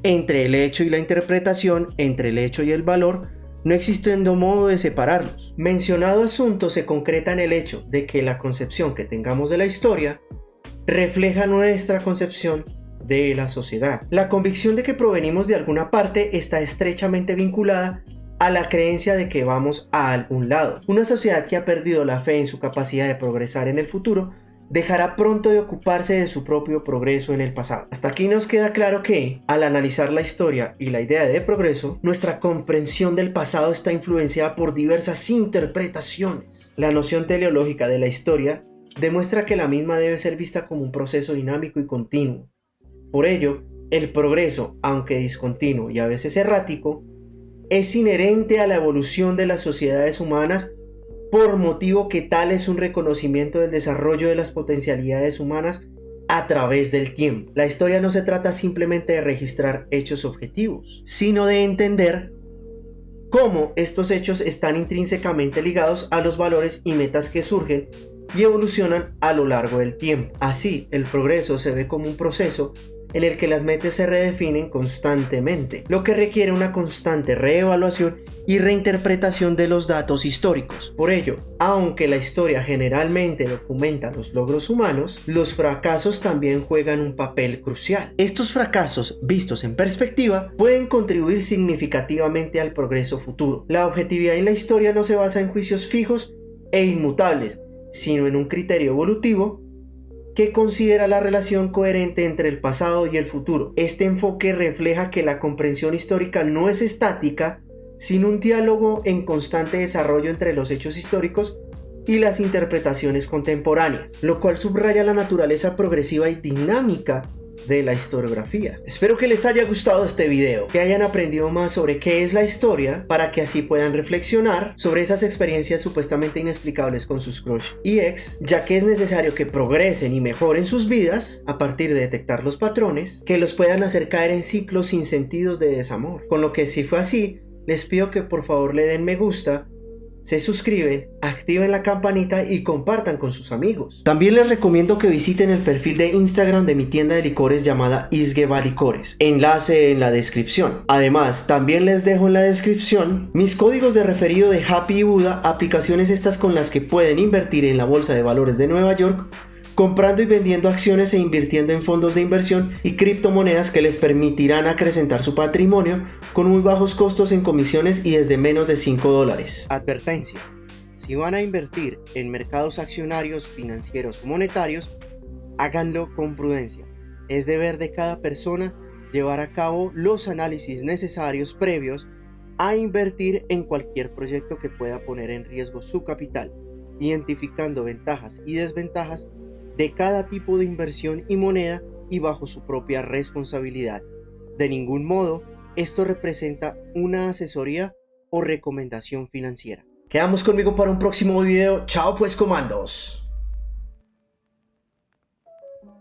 entre el hecho y la interpretación, entre el hecho y el valor, no existiendo modo de separarlos. Mencionado asunto se concreta en el hecho de que la concepción que tengamos de la historia refleja nuestra concepción de la sociedad. La convicción de que provenimos de alguna parte está estrechamente vinculada a la creencia de que vamos a algún lado. Una sociedad que ha perdido la fe en su capacidad de progresar en el futuro dejará pronto de ocuparse de su propio progreso en el pasado. Hasta aquí nos queda claro que, al analizar la historia y la idea de progreso, nuestra comprensión del pasado está influenciada por diversas interpretaciones. La noción teleológica de la historia demuestra que la misma debe ser vista como un proceso dinámico y continuo. Por ello, el progreso, aunque discontinuo y a veces errático, es inherente a la evolución de las sociedades humanas, por motivo que tal es un reconocimiento del desarrollo de las potencialidades humanas a través del tiempo. La historia no se trata simplemente de registrar hechos objetivos, sino de entender cómo estos hechos están intrínsecamente ligados a los valores y metas que surgen y evolucionan a lo largo del tiempo. Así, el progreso se ve como un proceso en el que las metas se redefinen constantemente, lo que requiere una constante reevaluación y reinterpretación de los datos históricos. Por ello, aunque la historia generalmente documenta los logros humanos, los fracasos también juegan un papel crucial. Estos fracasos, vistos en perspectiva, pueden contribuir significativamente al progreso futuro. La objetividad en la historia no se basa en juicios fijos e inmutables, sino en un criterio evolutivo que considera la relación coherente entre el pasado y el futuro. Este enfoque refleja que la comprensión histórica no es estática, sino un diálogo en constante desarrollo entre los hechos históricos y las interpretaciones contemporáneas, lo cual subraya la naturaleza progresiva y dinámica de la historiografía. Espero que les haya gustado este video, que hayan aprendido más sobre qué es la historia, para que así puedan reflexionar sobre esas experiencias supuestamente inexplicables con sus crush y ex, ya que es necesario que progresen y mejoren sus vidas a partir de detectar los patrones que los puedan hacer caer en ciclos sin sentidos de desamor. Con lo que, si fue así, les pido que por favor le den me gusta, se suscriben, activen la campanita y compartan con sus amigos. También les recomiendo que visiten el perfil de Instagram de mi tienda de licores llamada Isgeba Licores, enlace en la descripción. Además, también les dejo en la descripción mis códigos de referido de Happy y Buda, aplicaciones estas con las que pueden invertir en la bolsa de valores de Nueva York, comprando y vendiendo acciones e invirtiendo en fondos de inversión y criptomonedas que les permitirán acrecentar su patrimonio con muy bajos costos en comisiones y desde menos de $5. Advertencia: si van a invertir en mercados accionarios, financieros o monetarios, háganlo con prudencia. Es deber de cada persona llevar a cabo los análisis necesarios previos a invertir en cualquier proyecto que pueda poner en riesgo su capital, identificando ventajas y desventajas de cada tipo de inversión y moneda y bajo su propia responsabilidad. De ningún modo, esto representa una asesoría o recomendación financiera. Quedamos conmigo para un próximo video. Chao pues, comandos.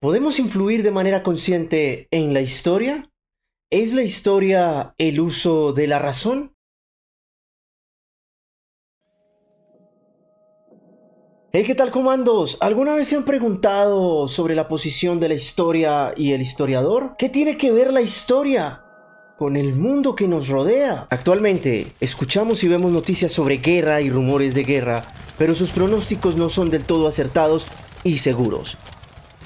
¿Podemos influir de manera consciente en la historia? ¿Es la historia el uso de la razón? Hey, ¿qué tal, comandos? ¿Alguna vez se han preguntado sobre la posición de la historia y el historiador? ¿Qué tiene que ver la historia con el mundo que nos rodea? Actualmente, escuchamos y vemos noticias sobre guerra y rumores de guerra, pero sus pronósticos no son del todo acertados y seguros.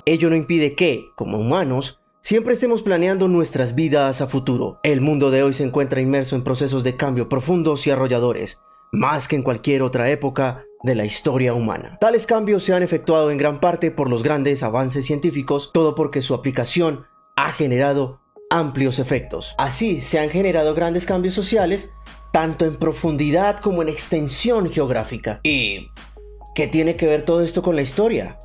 Ello no impide que, como humanos, siempre estemos planeando nuestras vidas a futuro. El mundo de hoy se encuentra inmerso en procesos de cambio profundos y arrolladores, más que en cualquier otra época de la historia humana. Tales cambios se han efectuado en gran parte por los grandes avances científicos, todo porque su aplicación ha generado amplios efectos. Así se han generado grandes cambios sociales, tanto en profundidad como en extensión geográfica. ¿Y qué tiene que ver todo esto con la historia?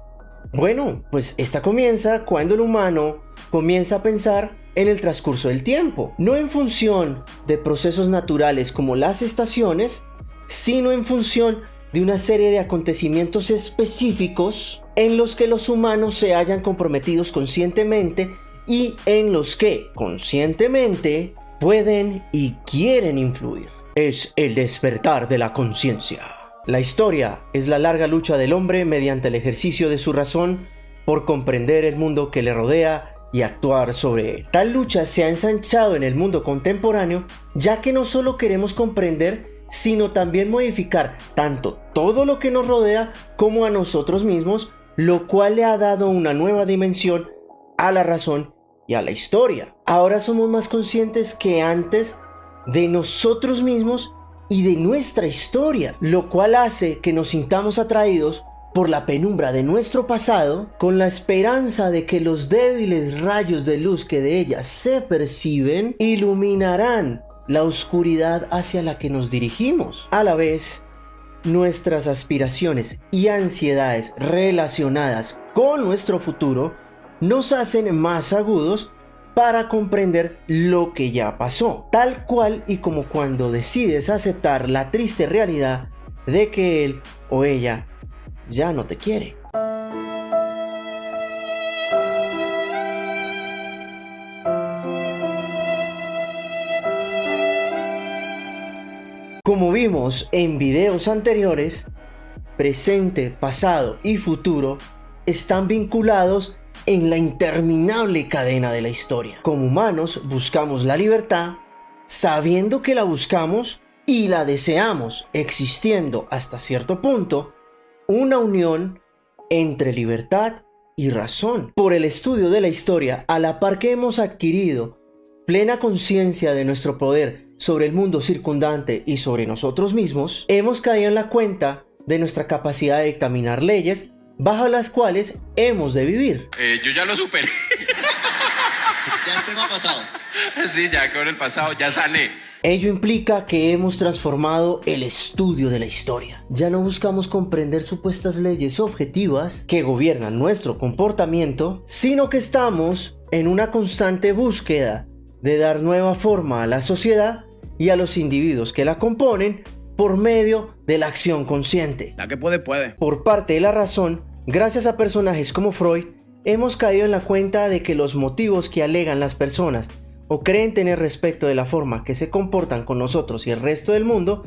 Bueno, pues esta comienza cuando el humano comienza a pensar en el transcurso del tiempo, no en función de procesos naturales como las estaciones, sino en función de una serie de acontecimientos específicos en los que los humanos se hayan comprometidos conscientemente y en los que conscientemente pueden y quieren influir. Es el despertar de la conciencia. La historia es la larga lucha del hombre mediante el ejercicio de su razón por comprender el mundo que le rodea y actuar sobre él. Tal lucha se ha ensanchado en el mundo contemporáneo, ya que no solo queremos comprender, sino también modificar tanto todo lo que nos rodea como a nosotros mismos, lo cual le ha dado una nueva dimensión a la razón y a la historia. Ahora somos más conscientes que antes de nosotros mismos y de nuestra historia, lo cual hace que nos sintamos atraídos por la penumbra de nuestro pasado, con la esperanza de que los débiles rayos de luz que de ella se perciben iluminarán la oscuridad hacia la que nos dirigimos. A la vez, nuestras aspiraciones y ansiedades relacionadas con nuestro futuro nos hacen más agudos para comprender lo que ya pasó, tal cual y como cuando decides aceptar la triste realidad de que él o ella ya no te quiere. Como vimos en videos anteriores, presente, pasado y futuro están vinculados en la interminable cadena de la historia. Como humanos buscamos la libertad, sabiendo que la buscamos y la deseamos, existiendo hasta cierto punto una unión entre libertad y razón. Por el estudio de la historia, a la par que hemos adquirido plena conciencia de nuestro poder sobre el mundo circundante y sobre nosotros mismos, hemos caído en la cuenta de nuestra capacidad de dictaminar leyes bajo las cuales hemos de vivir. Yo ya lo superé. Ya este tema pasado. Sí, ya con el pasado, ya sané. Ello implica que hemos transformado el estudio de la historia. Ya no buscamos comprender supuestas leyes objetivas que gobiernan nuestro comportamiento, sino que estamos en una constante búsqueda de dar nueva forma a la sociedad y a los individuos que la componen por medio de la acción consciente. La que puede, puede. Por parte de la razón, gracias a personajes como Freud, hemos caído en la cuenta de que los motivos que alegan las personas o creen tener respecto de la forma que se comportan con nosotros y el resto del mundo,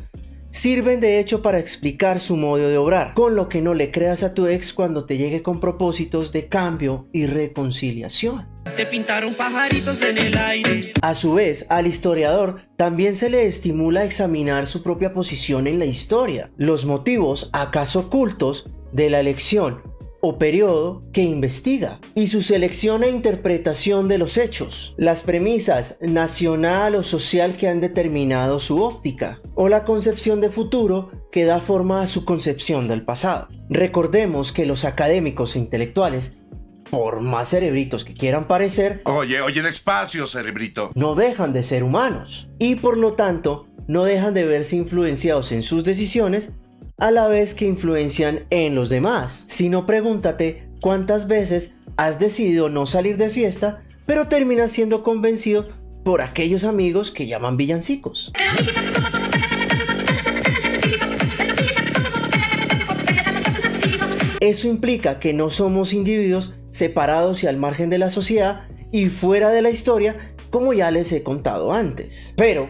sirven de hecho para explicar su modo de obrar, con lo que no le creas a tu ex cuando te llegue con propósitos de cambio y reconciliación. Te pintaron pajaritos en el aire. A su vez, al historiador también se le estimula a examinar su propia posición en la historia, los motivos acaso ocultos de la elección o periodo que investiga, y su selección e interpretación de los hechos, las premisas nacional o social que han determinado su óptica, o la concepción de futuro que da forma a su concepción del pasado. Recordemos que los académicos e intelectuales, por más cerebritos que quieran parecer, Oye, despacio, cerebrito. no dejan de ser humanos, y por lo tanto no dejan de verse influenciados en sus decisiones a la vez que influencian en los demás. Si no, pregúntate cuántas veces has decidido no salir de fiesta, pero terminas siendo convencido por aquellos amigos que llaman villancicos. Eso implica que no somos individuos separados y al margen de la sociedad y fuera de la historia, como ya les he contado antes. Pero,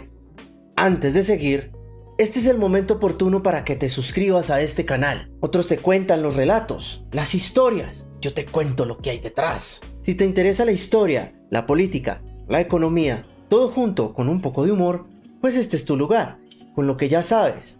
antes de seguir, este es el momento oportuno para que te suscribas a este canal. Otros te cuentan los relatos, las historias. Yo te cuento lo que hay detrás. Si te interesa la historia, la política, la economía, todo junto con un poco de humor, pues este es tu lugar. Con lo que ya sabes.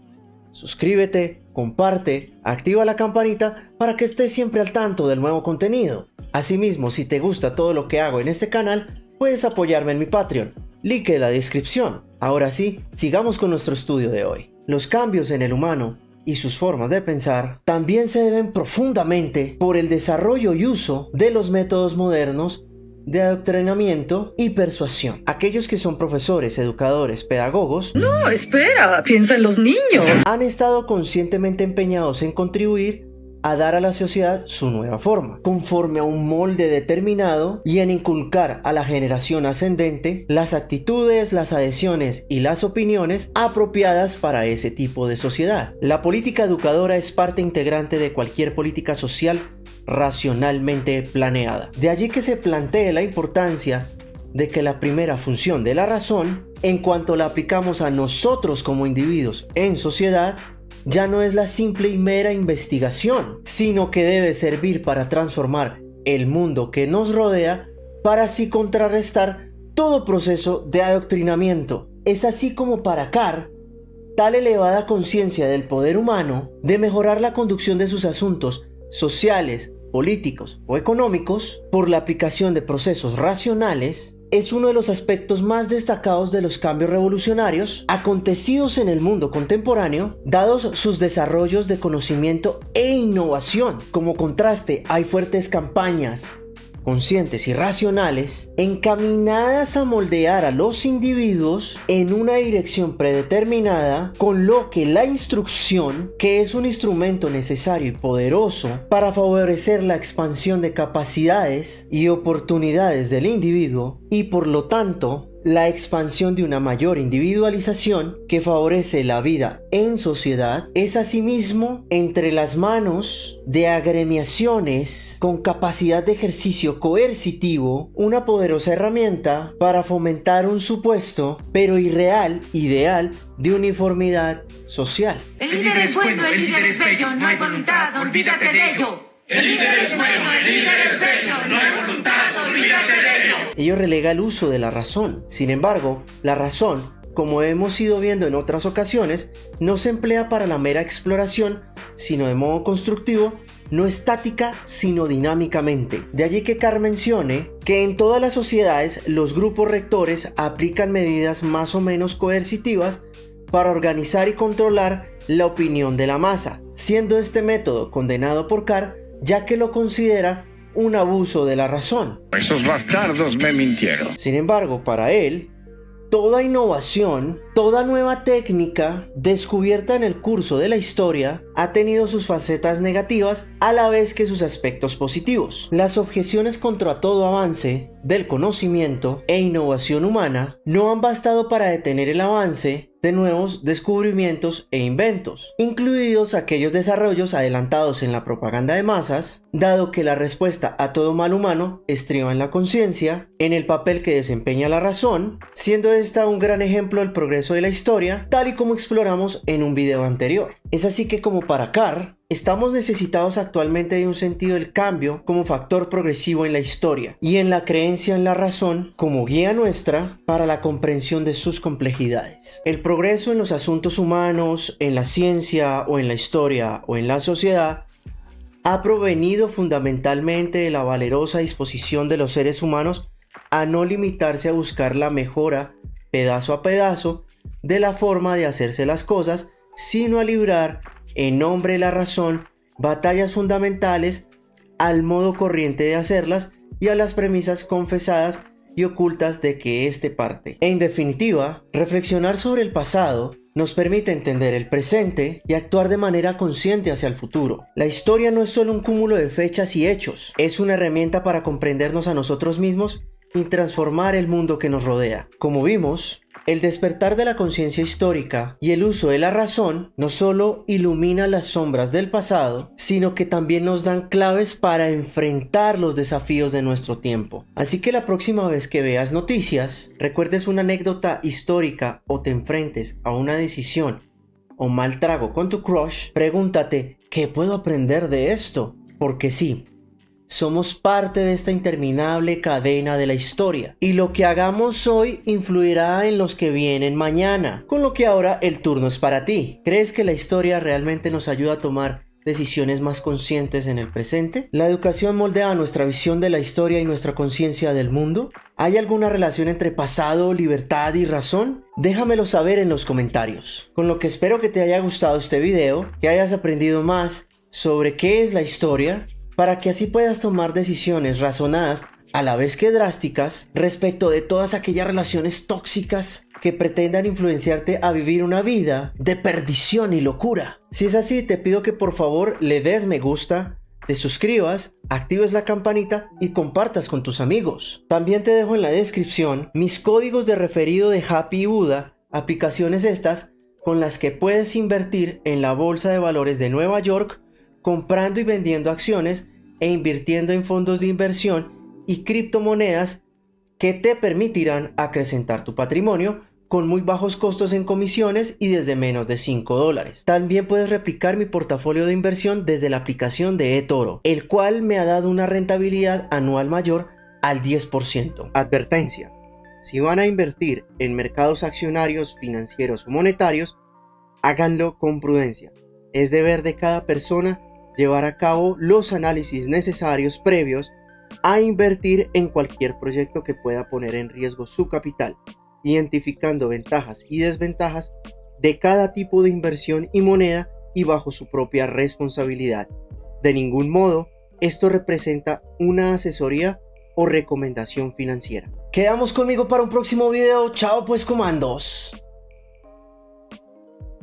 Suscríbete, comparte, activa la campanita para que estés siempre al tanto del nuevo contenido. Asimismo, si te gusta todo lo que hago en este canal, puedes apoyarme en mi Patreon. Link en la descripción. Ahora sí, sigamos con nuestro estudio de hoy. Los cambios en el humano y sus formas de pensar también se deben profundamente por el desarrollo y uso de los métodos modernos de adoctrinamiento y persuasión. Aquellos que son profesores, educadores, pedagogos, No, espera, piensa en los niños. han estado conscientemente empeñados en contribuir a dar a la sociedad su nueva forma, conforme a un molde determinado, y en inculcar a la generación ascendente las actitudes, las adhesiones y las opiniones apropiadas para ese tipo de sociedad. La política educadora es parte integrante de cualquier política social racionalmente planeada. De allí que se plantee la importancia de que la primera función de la razón, en cuanto la aplicamos a nosotros como individuos en sociedad, ya no es la simple y mera investigación, sino que debe servir para transformar el mundo que nos rodea, para así contrarrestar todo proceso de adoctrinamiento. Es así como para Carr, tal elevada conciencia del poder humano de mejorar la conducción de sus asuntos sociales, políticos o económicos por la aplicación de procesos racionales es uno de los aspectos más destacados de los cambios revolucionarios acontecidos en el mundo contemporáneo, dados sus desarrollos de conocimiento e innovación. Como contraste, hay fuertes campañas conscientes y racionales encaminadas a moldear a los individuos en una dirección predeterminada, con lo que la instrucción, que es un instrumento necesario y poderoso para favorecer la expansión de capacidades y oportunidades del individuo, y por lo tanto la expansión de una mayor individualización que favorece la vida en sociedad, es asimismo entre las manos de agremiaciones con capacidad de ejercicio coercitivo una poderosa herramienta para fomentar un supuesto pero irreal ideal de uniformidad social. El líder es bueno, el líder es bello, no hay voluntad, olvídate de ello. El líder es bueno, el líder es bello, no hay voluntad, olvídate de ello. Ello relega el uso de la razón. Sin embargo, la razón, como hemos ido viendo en otras ocasiones, no se emplea para la mera exploración, sino de modo constructivo, no estática, sino dinámicamente. De allí que Carr mencione que en todas las sociedades los grupos rectores aplican medidas más o menos coercitivas para organizar y controlar la opinión de la masa, siendo este método condenado por Carr, ya que lo considera un abuso de la razón. Esos bastardos me mintieron. Sin embargo, para él, toda innovación, toda nueva técnica descubierta en el curso de la historia ha tenido sus facetas negativas a la vez que sus aspectos positivos. Las objeciones contra todo avance del conocimiento e innovación humana no han bastado para detener el avance de nuevos descubrimientos e inventos, incluidos aquellos desarrollos adelantados en la propaganda de masas, dado que la respuesta a todo mal humano estriba en la conciencia, en el papel que desempeña la razón, siendo esta un gran ejemplo del progreso de la historia, tal y como exploramos en un video anterior. Es así que, como para Carr, estamos necesitados actualmente de un sentido del cambio como factor progresivo en la historia y en la creencia en la razón como guía nuestra para la comprensión de sus complejidades. El progreso en los asuntos humanos, en la ciencia o en la historia o en la sociedad ha provenido fundamentalmente de la valerosa disposición de los seres humanos a no limitarse a buscar la mejora pedazo a pedazo de la forma de hacerse las cosas, sino a librar, en nombre de la razón, batallas fundamentales al modo corriente de hacerlas y a las premisas confesadas y ocultas de que éste parte. En definitiva, reflexionar sobre el pasado nos permite entender el presente y actuar de manera consciente hacia el futuro. La historia no es solo un cúmulo de fechas y hechos, es una herramienta para comprendernos a nosotros mismos y transformar el mundo que nos rodea. Como vimos, el despertar de la conciencia histórica y el uso de la razón no solo ilumina las sombras del pasado, sino que también nos dan claves para enfrentar los desafíos de nuestro tiempo. Así que la próxima vez que veas noticias, recuerdes una anécdota histórica o te enfrentes a una decisión o mal trago con tu crush, pregúntate, ¿qué puedo aprender de esto? Porque sí, somos parte de esta interminable cadena de la historia, y lo que hagamos hoy influirá en los que vienen mañana, con lo que ahora el turno es para ti. ¿Crees que la historia realmente nos ayuda a tomar decisiones más conscientes en el presente? ¿La educación moldea nuestra visión de la historia y nuestra conciencia del mundo? ¿Hay alguna relación entre pasado, libertad y razón? Déjamelo saber en los comentarios. Con lo que espero que te haya gustado este video, que hayas aprendido más sobre qué es la historia, para que así puedas tomar decisiones razonadas a la vez que drásticas, respecto de todas aquellas relaciones tóxicas que pretendan influenciarte a vivir una vida de perdición y locura. Si es así, te pido que por favor le des me gusta, te suscribas, actives la campanita y compartas con tus amigos. También te dejo en la descripción mis códigos de referido de Happy Buda, aplicaciones estas con las que puedes invertir en la bolsa de valores de Nueva York, comprando y vendiendo acciones e invirtiendo en fondos de inversión y criptomonedas que te permitirán acrecentar tu patrimonio con muy bajos costos en comisiones y desde menos de $5. También puedes replicar mi portafolio de inversión desde la aplicación de eToro, el cual me ha dado una rentabilidad anual mayor al 10%. Advertencia: si van a invertir en mercados accionarios, financieros o monetarios, háganlo con prudencia. Es deber de cada persona llevar a cabo los análisis necesarios previos a invertir en cualquier proyecto que pueda poner en riesgo su capital, identificando ventajas y desventajas de cada tipo de inversión y moneda y bajo su propia responsabilidad. De ningún modo, esto representa una asesoría o recomendación financiera. Quedamos conmigo para un próximo video. Chao pues, comandos.